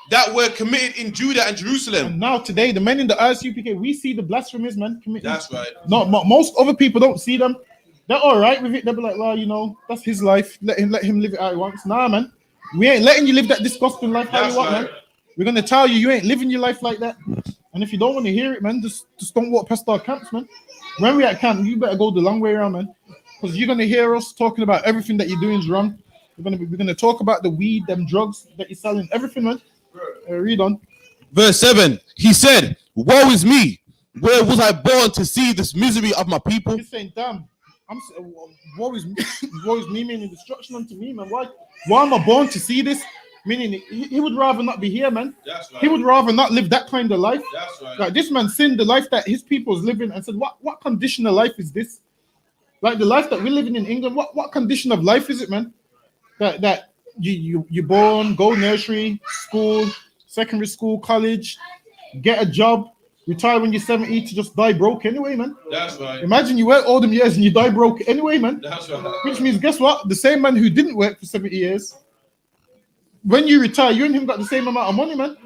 that were committed in Judah and Jerusalem. And now today, the men in the I.S.U.P.K, we see the blasphemies, man, committed. That's right. No, most other people don't see them. They're all right with it. They'll be like, well, you know, that's his life. Let him live it how he wants. Nah, man. We ain't letting you live that disgusting life how you want, man. We're gonna tell you ain't living your life like that. And if you don't want to hear it, man, just don't walk past our camps, man. When we at camp, you better go the long way around, man. Because you're gonna hear us talking about everything that you're doing is wrong. We're gonna talk about the weed, them drugs that you're selling, everything, man. Read on. Verse 7. He said, woe is me. Where was I born to see this misery of my people? He's saying, damn, woe is me, meaning destruction unto me, man. Why am I born to see this? Meaning he would rather not be here, man. That's right. He would rather not live that kind of life. That's right. Like this man seen the life that his people's living and said, what condition of life is this? Like the life that we're living in England, what condition of life is it, man? That you born, go nursery, school, secondary school, college, get a job, retire when you're 70 to just die broke anyway, man. That's right. Imagine you work all them years and you die broke anyway, man. That's right. Which means, guess what? The same man who didn't work for 70 years, when you retire, you and him got the same amount of money, man.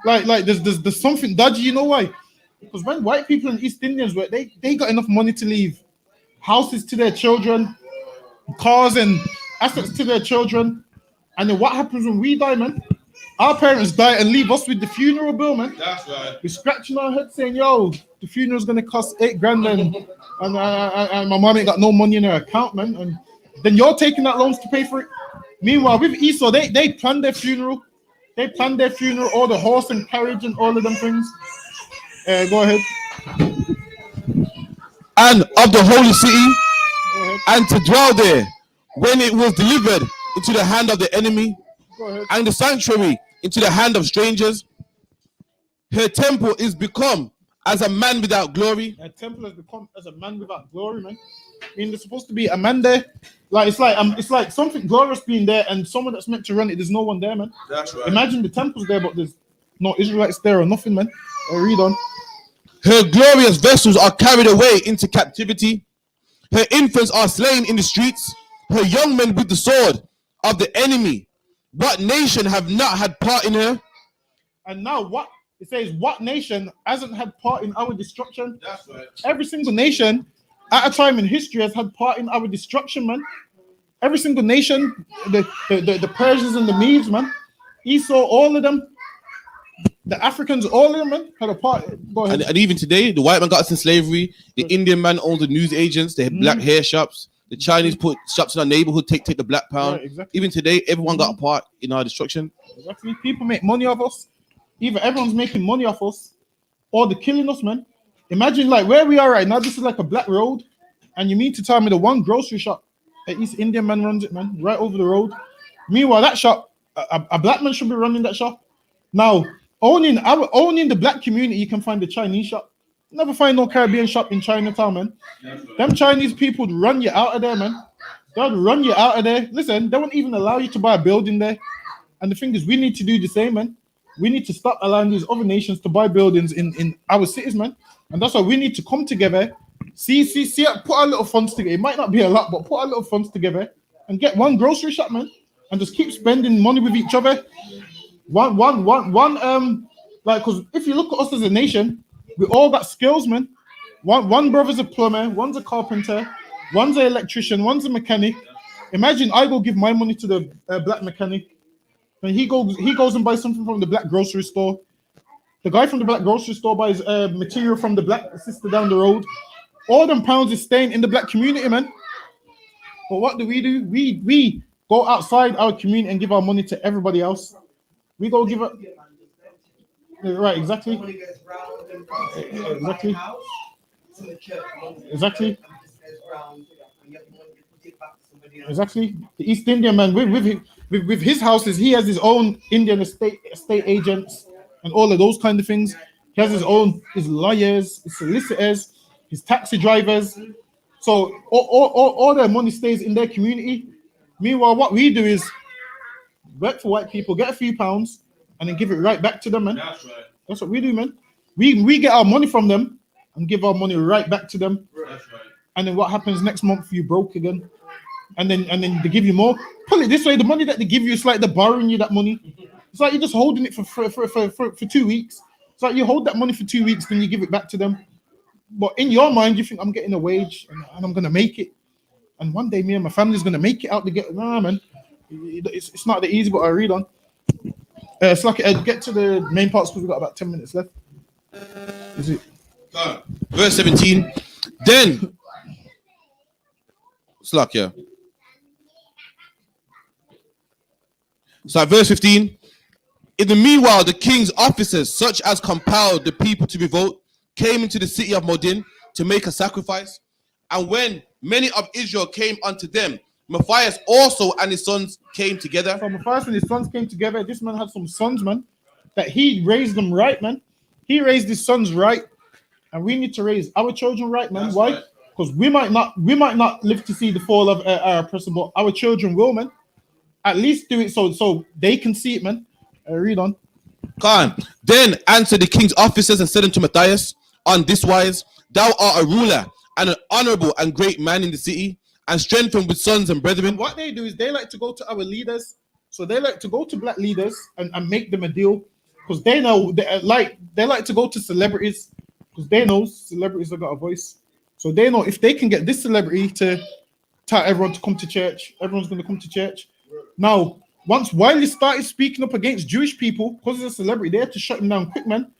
Like there's something dodgy, you know why? Because when white people and East Indians work, they got enough money to leave houses to their children, cars and assets to their children. And then what happens when we die, man? Our parents die and leave us with the funeral bill, man. That's right. We're scratching our heads saying, yo, the funeral's gonna cost $8,000 and my mom ain't got no money in her account, man. And then you're taking out loans to pay for it. Meanwhile, with Esau, they plan their funeral. They plan their funeral, all the horse and carriage and all of them things. Go ahead. And of the holy city, and to dwell there, when it was delivered into the hand of the enemy, and the sanctuary into the hand of strangers, her temple is become as a man without glory. Her temple has become as a man without glory, man. I mean, there's supposed to be a man there. Like it's like something glorious being there, and someone that's meant to run it, there's no one there, man. That's right. Imagine the temple's there, but there's no Israelites there or nothing, man. Read on. Her glorious vessels are carried away into captivity. Her infants are slain in the streets. Her young men with the sword of the enemy. What nation have not had part in her? And now what? It says, what nation hasn't had part in our destruction? That's right. Every single nation at a time in history has had part in our destruction, man. Every single nation, the Persians and the Medes, man. Esau, all of them. The Africans, all of them, man, had a part. Go ahead. And even today, the white man got us in slavery. The Indian man owned the news agents. They had black hair shops. The Chinese put shops in our neighborhood, take the black pound. Right, exactly. Even today, everyone got a part in our destruction. Exactly. People make money off us. Either everyone's making money off us, or they're killing us, man. Imagine like where we are right now. This is like a black road, and you mean to tell me the one grocery shop, an East Indian man runs it, man, right over the road. Meanwhile, that shop, a black man should be running that shop. Now, only in the black community, you can find the Chinese shop. Never find no Caribbean shop in Chinatown, man. Them Chinese people would run you out of there, man. They'd run you out of there. Listen, they won't even allow you to buy a building there. And the thing is, we need to do the same, man. We need to stop allowing these other nations to buy buildings in our cities, man. And that's why we need to come together. See, put our little funds together. It might not be a lot, but put our little funds together and get one grocery shop, man, and just keep spending money with each other. One, like, because if you look at us as a nation, we all got skills, man. One brother's a plumber, one's a carpenter, one's an electrician, one's a mechanic. Imagine I go give my money to the black mechanic, and he goes and buys something from the black grocery store. The guy from the black grocery store buys material from the black sister down the road. All them pounds is staying in the black community, man. But what do? We go outside our community and give our money to everybody else. We go give it. Right, exactly. Money goes round and round. Exactly. To the church, Exactly. and just goes round, and you have money to put it back to somebody else. Exactly. The East Indian man with his houses, he has his own Indian estate agents and all of those kind of things. He has his lawyers, his solicitors, his taxi drivers. So all their money stays in their community. Meanwhile, what we do is work for white people, get a few pounds, and then give it right back to them, man. That's right. That's what we do, man. We get our money from them and give our money right back to them. That's right. And then what happens next month? You broke again, and then they give you more. Put it this way: the money that they give you, it's like they're borrowing you that money. It's like you're just holding it for 2 weeks. It's like you hold that money for 2 weeks, then you give it back to them. But in your mind, you think I'm getting a wage and I'm gonna make it, and one day me and my family's gonna make it out to get. Nah, man, it's not that easy. But I read on. It's like get to the main parts because we've got about 10 minutes left. Is it? Verse 17. Then, Slack, yeah. So, verse 15. In the meanwhile, the king's officers, such as compelled the people to revolt, came into the city of Modin to make a sacrifice. And when many of Israel came unto them, Matthias also and his sons came together. So Matthias and his sons came together. This man had some sons, man, that he raised them right, man. He raised his sons right, and we need to raise our children right, man. That's why? Because we might not live to see the fall of our oppressor, but our children will, man. At least do it so they can see it, man. Read on. Khan. Then answered the king's officers and said unto Matthias, on this wise, thou art a ruler and an honorable and great man in the city, and strengthened with sons and brethren. And what they do is they like to go to our leaders. So they like to go to black leaders and make them a deal, because they know they like to go to celebrities, because they know celebrities have got a voice. So they know if they can get this celebrity to tell everyone to come to church, everyone's going to come to church. Now, once Wiley started speaking up against Jewish people because he's a celebrity, they had to shut him down quick, man.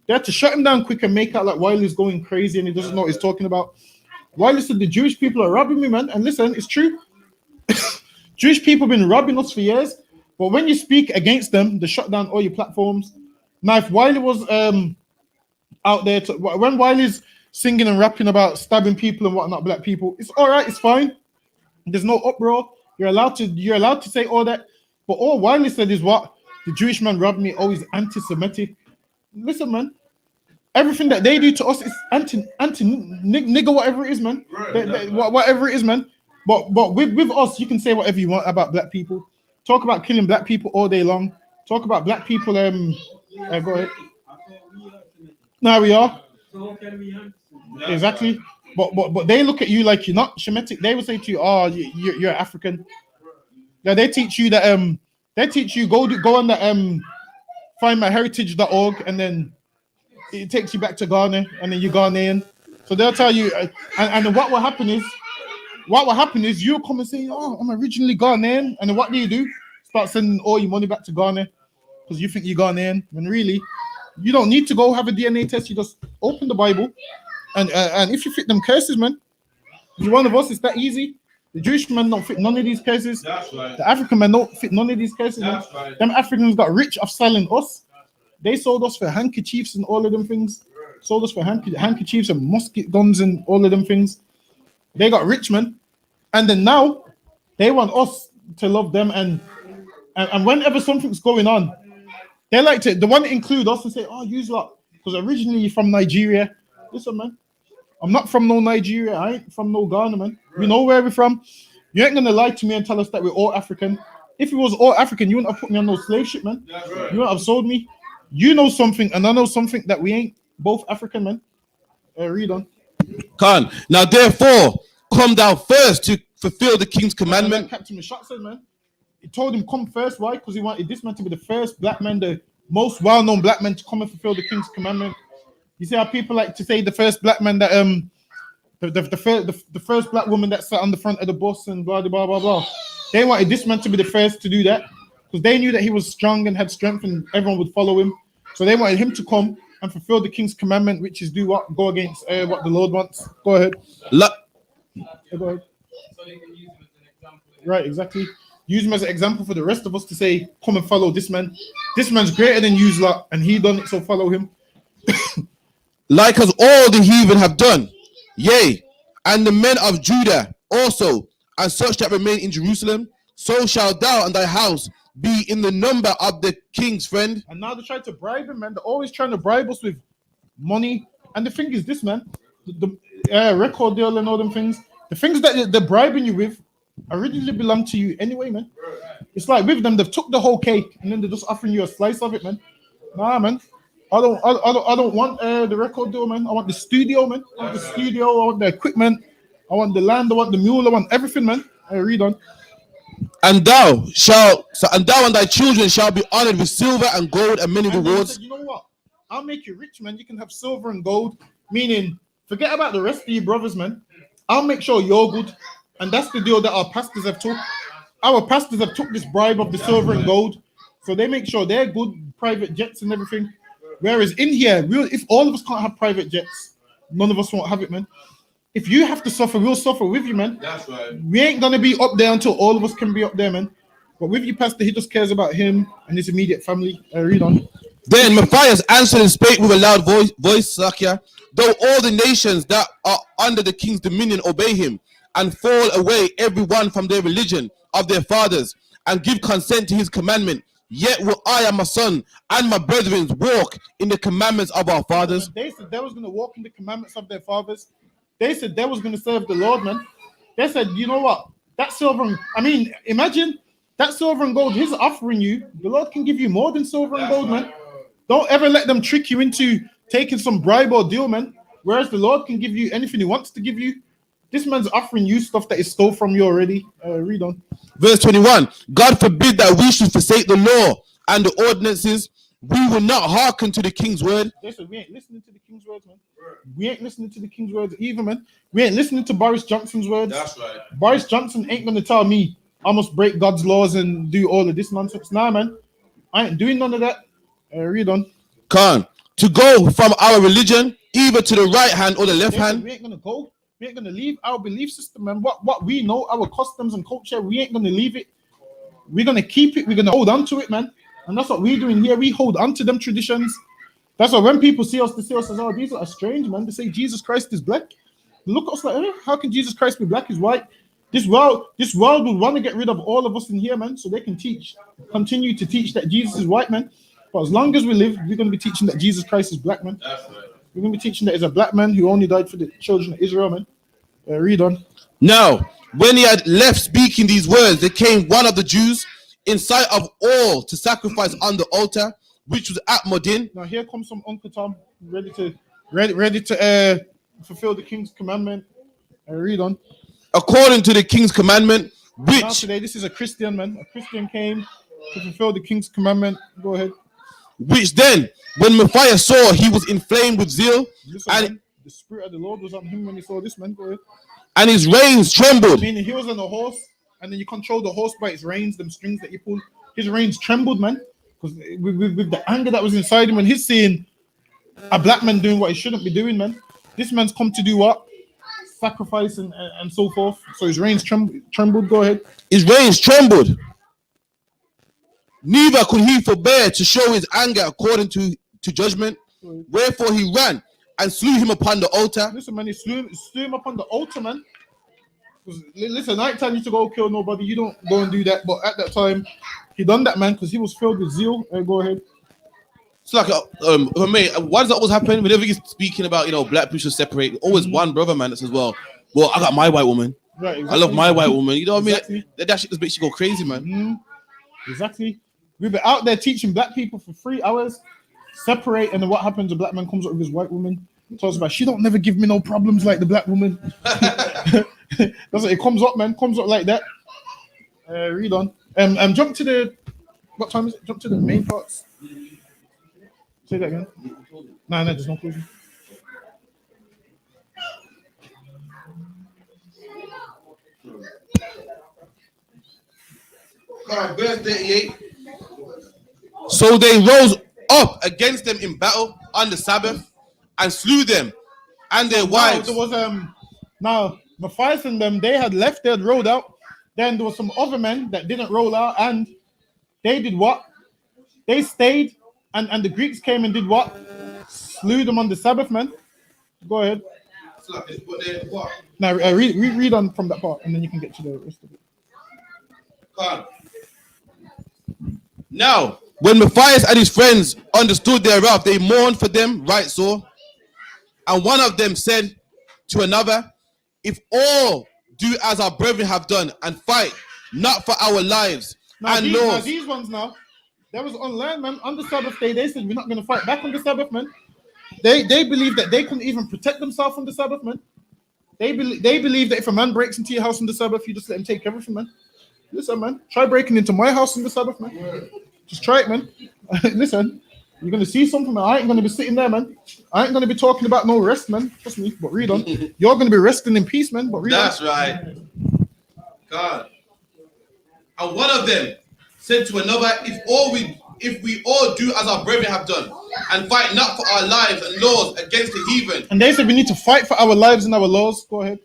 They had to shut him down quick and make out like Wiley's going crazy and he doesn't know what he's talking about. Wiley said the Jewish people are robbing me, man. And listen, it's true. Jewish people have been robbing us for years. But when you speak against them, they shut down all your platforms. Now, if Wiley was out there, when Wiley's singing and rapping about stabbing people and whatnot, black people, it's all right, it's fine. There's no uproar. You're allowed to say all that. But all Wiley said is what? The Jewish man robbed me, always anti-Semitic. Listen, man. Everything that they do to us is anti-nigger, whatever it is, man. Whatever it is, man. But with us, you can say whatever you want about black people. Talk about killing black people all day long. Talk about black people. Go ahead. Now we are. Exactly. But they look at you like you're not Shemitic. They will say to you, "Oh, you're African." Yeah, they teach you that go on the findmyheritage.org and then it takes you back to Ghana and then you're Ghanaian. So they'll tell you, and what will happen is you'll come and say, "Oh, I'm originally Ghanaian," and then what do? Start sending all your money back to Ghana because you think you're Ghanaian, when really you don't need to go have a DNA test. You just open the Bible, and if you fit them curses, man, you're one of us. It's that easy. The Jewish man don't fit none of these cases. That's right. The African man don't fit none of these cases. That's right. Them Africans got rich off selling us. They sold us for handkerchiefs and all of them things. Sold us for handkerchiefs and musket guns and all of them things. They got rich, man. And then now they want us to love them. And whenever something's going on, they want to include us and say, "Oh, you lot," because originally you're from Nigeria. Listen, man. I'm not from no Nigeria. I ain't from no Ghana, man. We know where we're from. You ain't gonna lie to me and tell us that we're all African. If it was all African, you wouldn't have put me on no slave ship, man. You wouldn't have sold me. You know something, and I know something that we ain't both African, man. Read on. Khan. Now therefore, come down first to fulfill the king's Like commandment. Captain Mashak said, man. He told him come first. Why? Because he wanted this man to be the first black man, the most well-known black man to come and fulfill the king's commandment. You see how people like to say the first black man that the first black woman that sat on the front of the bus and blah blah blah blah. They wanted this man to be the first to do that because they knew that he was strong and had strength and everyone would follow him. So they wanted him to come and fulfill the king's commandment, which is do what? Go against what the Lord wants. Go ahead. Go ahead. So they can use him as an example. Right, exactly. Use him as an example for the rest of us to say, come and follow this man. This man's greater than you lot, and he done it, so follow him. Like as all the heathen have done, yea, and the men of Judah also, and such that remain in Jerusalem, so shall thou and thy house be in the number of the king's friend. And now they try to bribe him, man. They're always trying to bribe us with money. And the thing is this, man, the record deal and all them things, the things that they're bribing you with originally belong to you anyway, man. It's like with them, they've took the whole cake and then they're just offering you a slice of it, man. Nah, man. I don't want the record deal, man. I want the studio, man. I want the studio. I want the equipment. I want the land. I want the mule. I want everything, man. Read on. And thou and thy children shall be honored with silver and gold and many rewards. Said, you know what? I'll make you rich, man. You can have silver and gold. Meaning, forget about the rest of you brothers, man. I'll make sure you're good. And that's the deal that our pastors have took. Our pastors have took this bribe of the silver and gold. So they make sure they're good, private jets and everything. Whereas in here, if all of us can't have private jets, none of us won't have it, man. If you have to suffer, we'll suffer with you, man. That's right. We ain't gonna be up there until all of us can be up there, man. But with you, Pastor, he just cares about him and his immediate family. Read on. Then Matthias answered and spake with a loud voice, Sakia, though all the nations that are under the king's dominion obey him, and fall away every one from their religion of their fathers, and give consent to his commandment, yet will I and my son and my brethren walk in the commandments of our fathers. They said they was going to walk in the commandments of their fathers. They said they was going to serve the Lord, man. They said, you know what? That silver, imagine that silver and gold he's offering you. The Lord can give you more than silver and gold, man. Don't ever let them trick you into taking some bribe or deal, man. Whereas the Lord can give you anything he wants to give you. This man's offering you stuff that is stole from you already. Read on. Verse 21, God forbid that we should forsake the law and the ordinances. We will not hearken to the king's word. They said we ain't listening to the king's words, man. We ain't listening to the king's words either, man. We ain't listening to Boris Johnson's words. That's right. Boris Johnson ain't going to tell me I must break God's laws and do all of this nonsense. Nah, man. I ain't doing none of that. Read on. Khan, to go from our religion either to the right hand or the left hand. We ain't going to go. We ain't going to leave our belief system, man. What we know, our customs and culture, we ain't going to leave it. We're going to keep it. We're going to hold on to it, man. And that's what we're doing here. We hold on to them traditions. That's why when people see us, they see us as, oh, these are strange, man. They say Jesus Christ is black. They look at us like, how can Jesus Christ be black? He's white. This world would want to get rid of all of us in here, man, so they can continue to teach that Jesus is white, man. But as long as we live, we're going to be teaching that Jesus Christ is black, man. That's right. We're going to be teaching that he's a black man who only died for the children of Israel, man. Read on. Now, when he had left speaking these words, there came one of the Jews in sight of all to sacrifice on the altar, which was at Modin. Now here comes some Uncle Tom, ready to fulfill the king's commandment. Read on. According to the king's commandment, Now which today, this is a Christian, man. A Christian came to fulfill the king's commandment. Go ahead. then, when Matthias saw, he was inflamed with zeal, Listen, and man, the spirit of the Lord was on him when he saw this, man. Go ahead. and his reins trembled. Meaning he was on a horse, and then you control the horse by its reins, them strings that you pull. His reins trembled, man, because with the anger that was inside him, and he's seeing a black man doing what he shouldn't be doing, man. This man's come to do what? Sacrifice and so forth. So his reins trembled. Go ahead. His reins trembled. Neither could he forbear to show his anger according to judgment. Wherefore he ran and slew him upon the altar. Listen, man, he slew him upon the altar, man. Listen, I ain't telling you to go kill nobody. You don't go and do that. But at that time, he done that, man, because he was filled with zeal. Go ahead. It's like, mate, why does that always happen? Whenever you're speaking about, black people should separate, always one brother, man, that says, well, I got my white woman. Right, exactly. I love my white woman. You know what Exactly. I mean? That shit just makes you go crazy, man. Exactly. We've been out there teaching black people for 3 hours, separate, and then what happens? A black man comes up with his white woman. Talks about she don't never give me no problems like the black woman. That's it. Comes up, man. Comes up like that. Read on. Jump to the. What time is it? Jump to the main parts. Say that again. No, there's no closing. Verse 38. So they rose up against them in battle on the Sabbath and slew them and their wives. There was now Matthias and them, they had left, they had rolled out. Then there was some other men that didn't roll out, and they did what? They stayed, and the Greeks came and did what? Slew them on the Sabbath, man. Go ahead. Now read on from that part, and then you can get to the rest of it. Now, when Matthias and his friends understood thereof, they mourned for them right sore. And one of them said to another, if all do as our brethren have done and fight not for our lives and laws. These ones now, that was online, man. On the Sabbath day, they said we're not going to fight back on the Sabbath, man. They believe that they couldn't even protect themselves on the Sabbath, man. They believe that if a man breaks into your house on the Sabbath, you just let him take everything, man. Listen, man. Try breaking into my house on the Sabbath, man. Just try it, man. Listen, you're gonna see something. Man. I ain't gonna be sitting there, man. I ain't gonna be talking about no rest, man. Trust me. But read on. You're gonna be resting in peace, man. But read That's on. right. God. And one of them said to another, if we all do as our brethren have done and fight not for our lives and laws against the heathen. And they said we need to fight for our lives and our laws. Go ahead.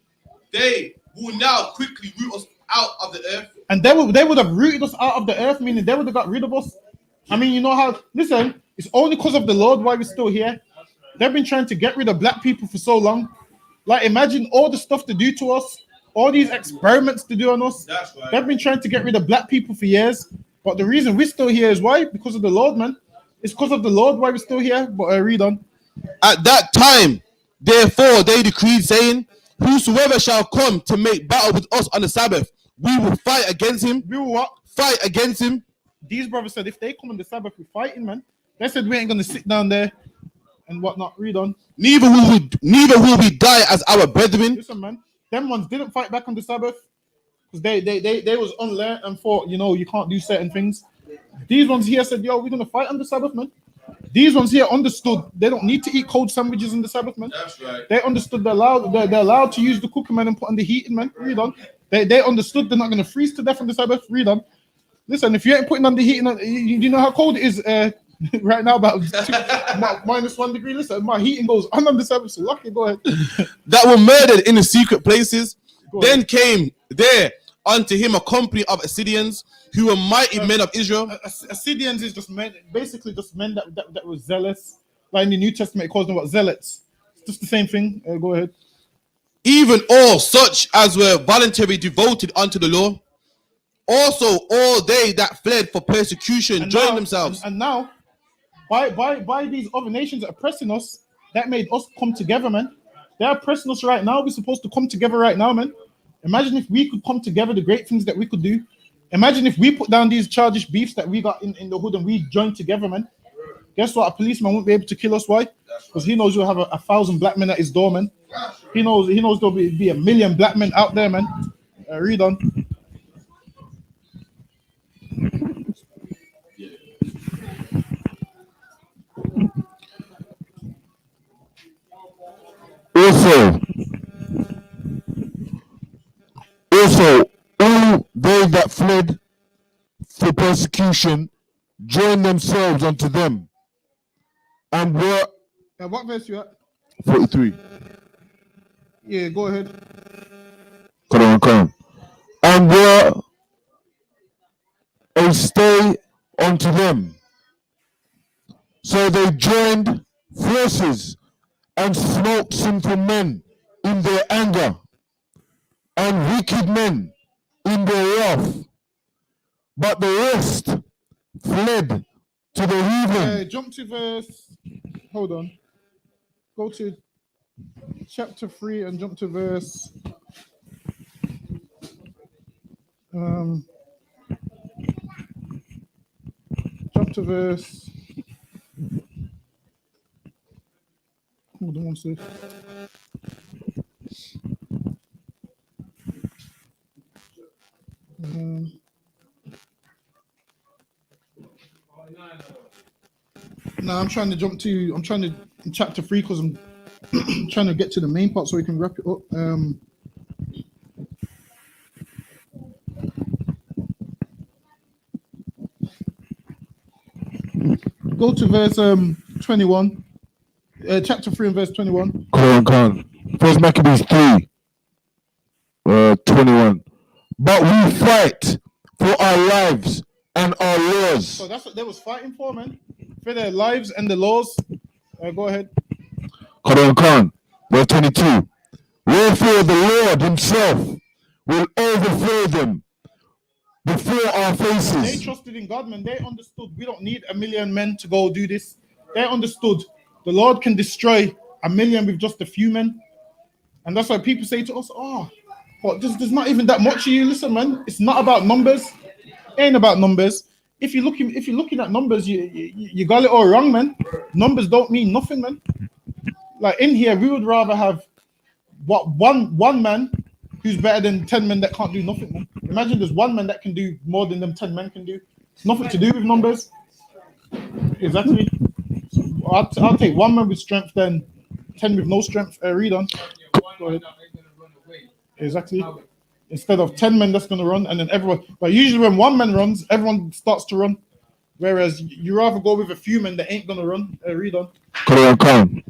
They will now quickly root us out of the earth. And they would have rooted us out of the earth, meaning they would have got rid of us. I mean, you know how, listen, it's only because of the Lord why we're still here. They've been trying to get rid of black people for so long. Like, imagine all the stuff to do to us, all these experiments to do on us. That's right. They've been trying to get rid of black people for years. But the reason we're still here is why? Because of the Lord, man. It's because of the Lord why we're still here. But read on. At that time, therefore, they decreed, saying, whosoever shall come to make battle with us on the Sabbath, we will fight against him. We will what? Fight against him. These brothers said if they come on the Sabbath, we're fighting, man. They said we ain't gonna sit down there and whatnot. Read on. Neither will we die as our brethren. Listen, man. Them ones didn't fight back on the Sabbath because they was unlearned and thought, you know, you can't do certain things. These ones here said, yo, we're gonna fight on the Sabbath, man. These ones here understood they don't need to eat cold sandwiches on the Sabbath, man. That's right. They understood they're allowed to use the cooker, man, and put on the heating, man. Read on. They understood they're not gonna freeze to death on the Sabbath. Read on. Listen, if you ain't putting on the heating, you know how cold it is right now, about -1 degree. Listen, my heating goes on the Sabbath, so lucky. Go ahead. That were murdered in the secret places. Then came there unto him a company of Assyrians who were mighty men of Israel. Assyrians is just men, basically just men that were zealous. Like in the New Testament, it calls them what? Zealots. It's just the same thing. Go ahead. Even all such as were voluntarily devoted unto the law. Also, all they that fled for persecution joined themselves. And now, by these other nations that are oppressing us, that made us come together, man. They're oppressing us right now. We're supposed to come together right now, man. Imagine if we could come together, the great things that we could do. Imagine if we put down these childish beefs that we got in the hood and we join together, man. Guess what? A policeman won't be able to kill us. Why? Because he knows you'll have 1,000 black men at his door, man. He knows there'll be 1 million black men out there, man. Read on. Also, all they that fled for persecution joined themselves unto them, and were What verse you at? 43. Yeah, go ahead. Come on. And were a stay unto them. So they joined forces and smote sinful men in their anger, and wicked men in their wrath. But the rest fled to the heathen. Jump to verse. Hold on. Go to chapter 3 and jump to verse. Jump to verse. Hold Hold on one sec. No, I'm trying to jump to. I'm trying to chapter 3 because I'm trying to get to the main part so we can wrap it up. Go to verse 21. Chapter 3 and verse 21. Khan. First Maccabees 3, 21. But we fight for our lives and our laws. So that's what they was fighting for, man. For their lives and the laws. Go ahead. Khan. Verse 22. Wherefore the Lord himself will overthrow them before our They faces. trusted in God, man. They understood we don't need 1 million men to go do this. They understood the Lord can destroy 1 million with just a few men. And that's why people say to us, oh, but there's not even that much of you. Listen, man, it's not about numbers. It ain't about numbers. If you're looking at numbers, you got it all wrong, man. Numbers don't mean nothing, man. Like in here, we would rather have one man who's better than 10 men that can't do nothing, man. Imagine there's one man that can do more than them 10 men can do. It's nothing to do with numbers. Exactly. So I'll take one man with strength than 10 with no strength. Read on. Go ahead. Exactly. Instead of 10 men that's going to run, and then everyone. But usually when one man runs, everyone starts to run. Whereas you rather go with a few men that ain't going to run. Read on. Khan.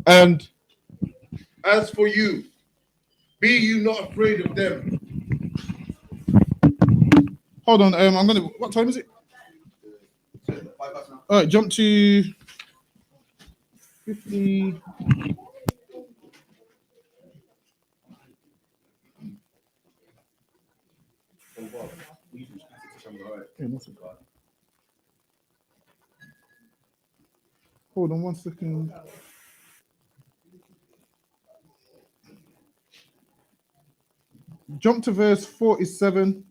And as for you, be you not afraid of them. Hold on. I'm gonna. What time is it? All right. Jump to 50. Hold on 1 second. Jump to verse 47.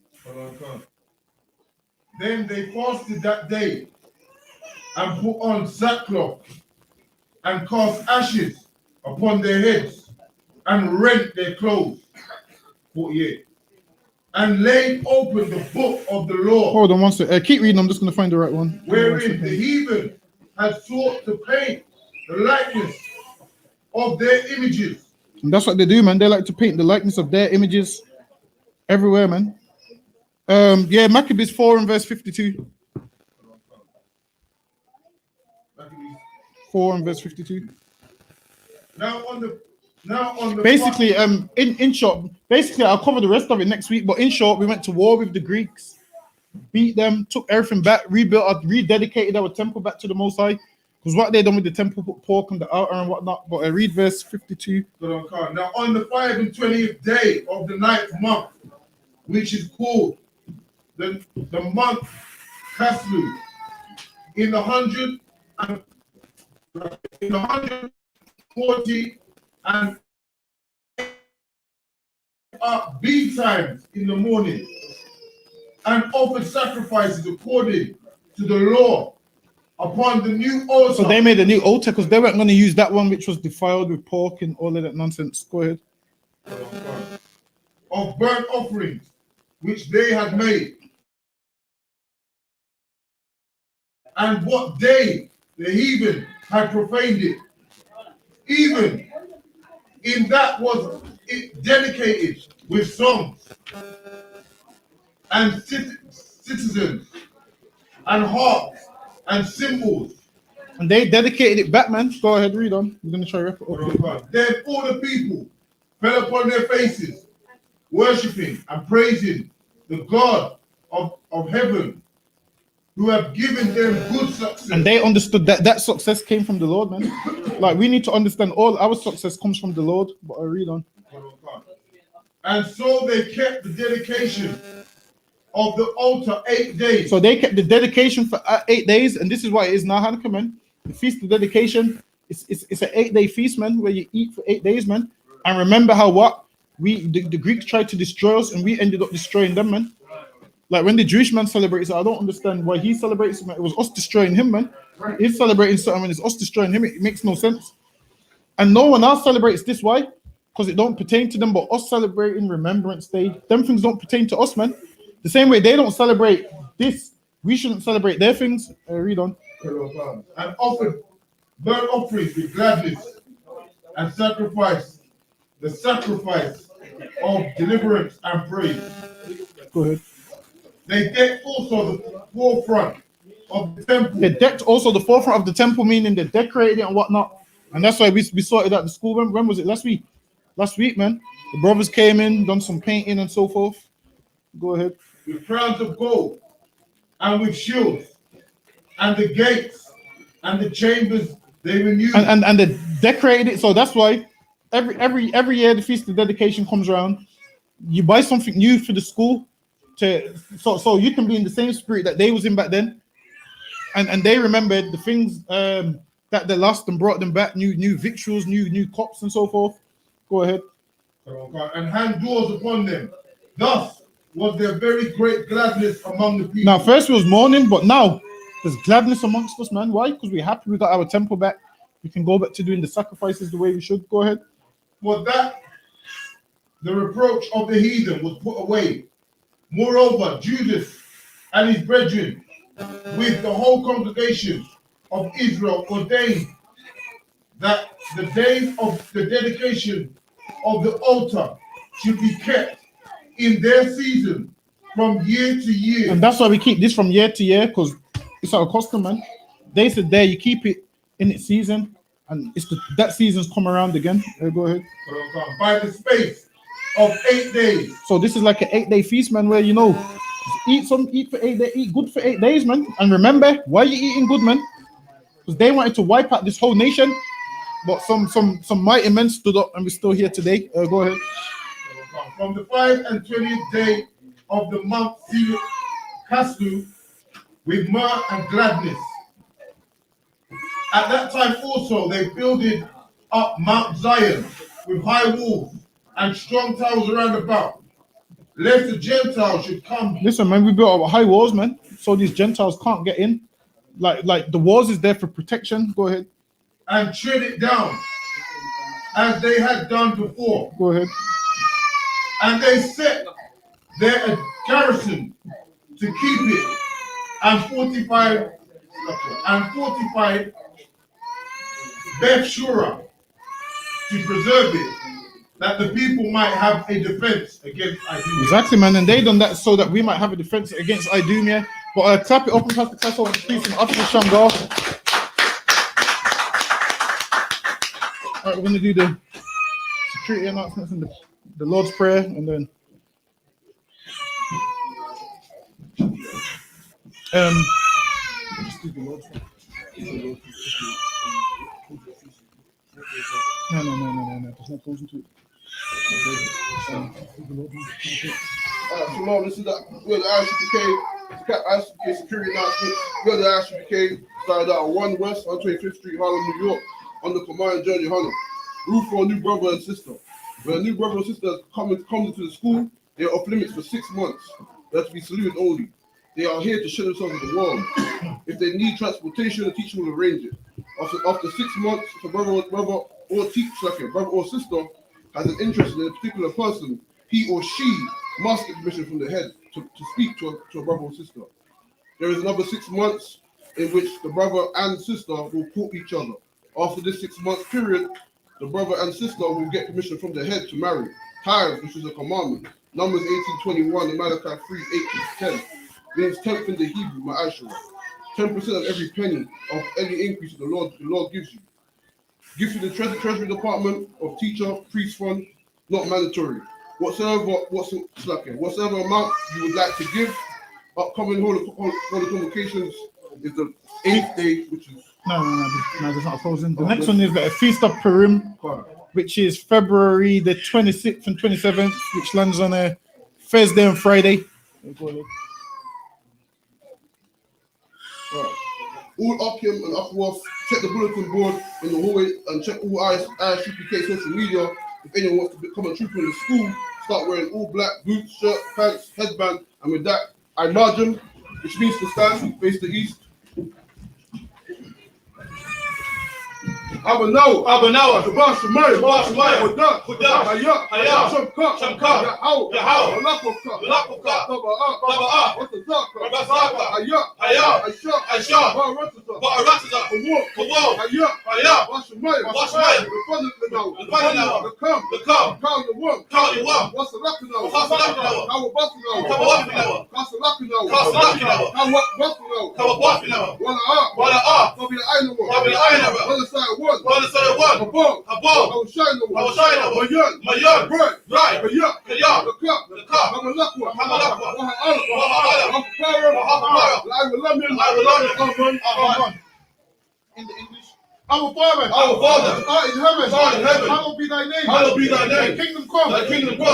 Then they fasted that day and put on sackcloth and cast ashes upon their heads and rent their clothes. 48. And laid open the book of the law. Hold on 1 second. Keep reading. I'm just going to find the right one. Wherein the heathen had sought to paint the likeness of their images. And that's what they do, man. They like to paint the likeness of their images everywhere, man. Maccabees 4 and verse 52. 4 and verse 52. Now on the Basically, in short, basically I'll cover the rest of it next week. But in short, we went to war with the Greeks, beat them, took everything back, rededicated our temple back to the Most High. Because what they done with the temple, put pork on the altar and whatnot. But I read verse 52. Now on the 25th day of the 9th month, which is called the month Caslu, in the 140 and B times in the morning, and offered sacrifices according to the law upon the new altar. So they made a new altar because they weren't going to use that one which was defiled with pork and all of that nonsense. Go ahead. Of burnt offerings which they had made. And what day the heathen had profaned it, even in that was it dedicated with songs and citizens and harps and cymbals. And they dedicated it back, man. Go ahead, read on. I'm going to try to wrap it up. Then all the people fell upon their faces, worshipping and praising the God of heaven, who have given them good success. And they understood that success came from the Lord, man. Like, we need to understand all our success comes from the Lord. But I read on. And so they kept the dedication of the altar 8 days. So they kept the dedication for 8 days, and this is why it is now Hanukkah, man. The feast of dedication, it's an 8-day feast, man, where you eat for 8 days, man. And remember how the Greeks tried to destroy us, and we ended up destroying them, man. Like when the Jewish man celebrates it, I don't understand why he celebrates it. Man. It was us destroying him, man. He's celebrating something and it's us destroying him. It makes no sense. And no one else celebrates this. Why? Because it don't pertain to them, but us celebrating Remembrance Day, them things don't pertain to us, man. The same way they don't celebrate this, we shouldn't celebrate their things. Read on. And offered burnt offerings with gladness and sacrifice, the sacrifice of deliverance and praise. Go ahead. They decked also the forefront of the temple. They decked also the forefront of the temple, meaning they decorated it and whatnot. And that's why we sorted out the school. When was it? Last week. Last week, man. The brothers came in, done some painting and so forth. Go ahead. With crowns of gold and with shields and the gates and the chambers they renewed. And they decorated it. So that's why every year the Feast of Dedication comes around. You buy something new for the school so you can be in the same spirit that they was in back then. And they remembered the things that they lost and brought them back, new victuals, new cups and so forth. Go ahead. And hand doors upon them. Thus was there very great gladness among the people. Now, first it was mourning, but now there's gladness amongst us, man. Why? Because we're happy we got our temple back. We can go back to doing the sacrifices the way we should. Go ahead. For that the reproach of the heathen was put away. Moreover, Judas and his brethren with the whole congregation of Israel ordained that the days of the dedication of the altar should be kept in their season from year to year. And that's why we keep this from year to year, because it's our custom, man. They said there you keep it in its season, and that season's come around again. Go ahead. By the space of 8 days. So this is like an 8-day feast, man, where eat for 8 days, eat good for 8 days, man. And remember, why you eating good, man? Because they wanted to wipe out this whole nation, but some mighty men stood up, and we're still here today. Go ahead. From the 25th day of the month Caslu, with mirth and gladness. At that time also they builded up Mount Zion with high walls and strong towers around about, lest the Gentiles should come. Listen, man, we built up high walls, man, so these Gentiles can't get in. Like the walls is there for protection. Go ahead. And tread it down as they had done before. Go ahead. And they set there a garrison to keep it, and fortified Beth Shura to preserve it, that the people might have a defense against Idumea. Exactly, man, and they done that so that we might have a defense against Idumea. But clap it up and pass the class over to Peace and Officer Shamgar. All right, we're gonna do the security announcements and the Lord's Prayer, and then just do the Lord's Prayer. No. There's no closing to it. Shalom, this is we're the I.S.U.P.K security announcement. We're the I.S.U.P.K started out on 1 West on 25th Street, Harlem, New York, under Command Judge YAHANNA. Roof for a new brother and sister. When a new brother or sister comes into the school, they are off limits for 6 months. They have to be saluted only. They are here to show themselves with the world. If they need transportation, the teacher will arrange it. After 6 months, if a brother or sister has an interest in a particular person, he or she must get permission from the head to speak to a brother or sister. There is another 6 months in which the brother and sister will court each other. After this 6 month period, the brother and sister will get permission from the head to marry. Tithes, which is a commandment. Numbers 18:21 and Malachi 3:8-10. Means 10th in the Hebrew, Ma'ashara. 10% of every penny of any increase the Lord gives you. Give to the treasury department of teacher, priest fund, not mandatory. Whatsoever amount you would like to give, upcoming holy convocations is the 8th day, which is No, there's not a closing. The next one is the Feast of Purim, which is February the 26th and 27th, which lands on a Thursday and Friday. All Akim and Akhwas, check the bulletin board in the hallway and check all I.S.U.P.K social media. If anyone wants to become a trooper in the school, start wearing all black boots, shirt, pants, headband, and with that, I.M.A.J.M, which means to stand, face the east. Abanawa, Shabbat Shemayim, Hudah, I.S.U.P.K, I.S.U.P.K, Yahawah, Taba'ah, Ratazaka, I.S.U.P.K, Baratazah, Kawal, I.S.U.P.K, Washamayim, the Kam, Kal Yawam, Wasalakanawa, Kawabasanawa, Kasalakanawa, Kawabasanawa, Wala'ah, Tabi Ainawa, Wala Side One, Habal, Hawashinawa, Mayan, Right, Kaya, the Cup, Hamalakwa, Waha'ala, Waha'ala, In the English. Our Father, art in heaven, hallowed be thy name. Thy kingdom come, thy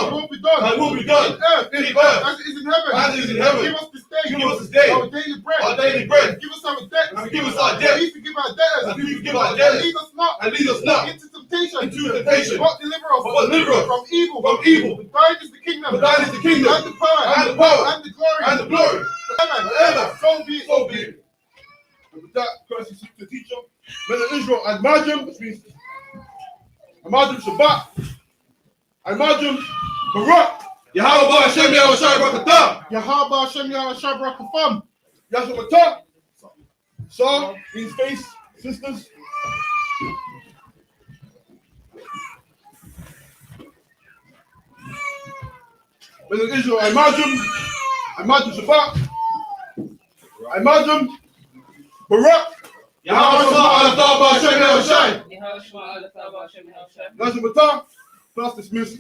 will be done, in earth, as it is in heaven. Give us this day, our daily bread. Give us our debts, as we forgive our debtors. And lead us not into temptation, but deliver us from evil. For thine is the kingdom, and the power, and the glory, forever. So be it. And with that, courtesy to the teacher, men of Israel, I.M.A.J.M, which means I.M.A.J.M Shabbat, I.M.A.J.M Barak, Yahawah Hashem Yahushua Barakatah, Yahweh Hashem Yahushua Barakatah. Yahshua Matah. Saw means face, sisters. Men of Israel, I.M.A.J.M Shabbat, I.M.A.J.M Barak, Yahawah Hashem Yahushua, Yahshua Matah. Class dismissed.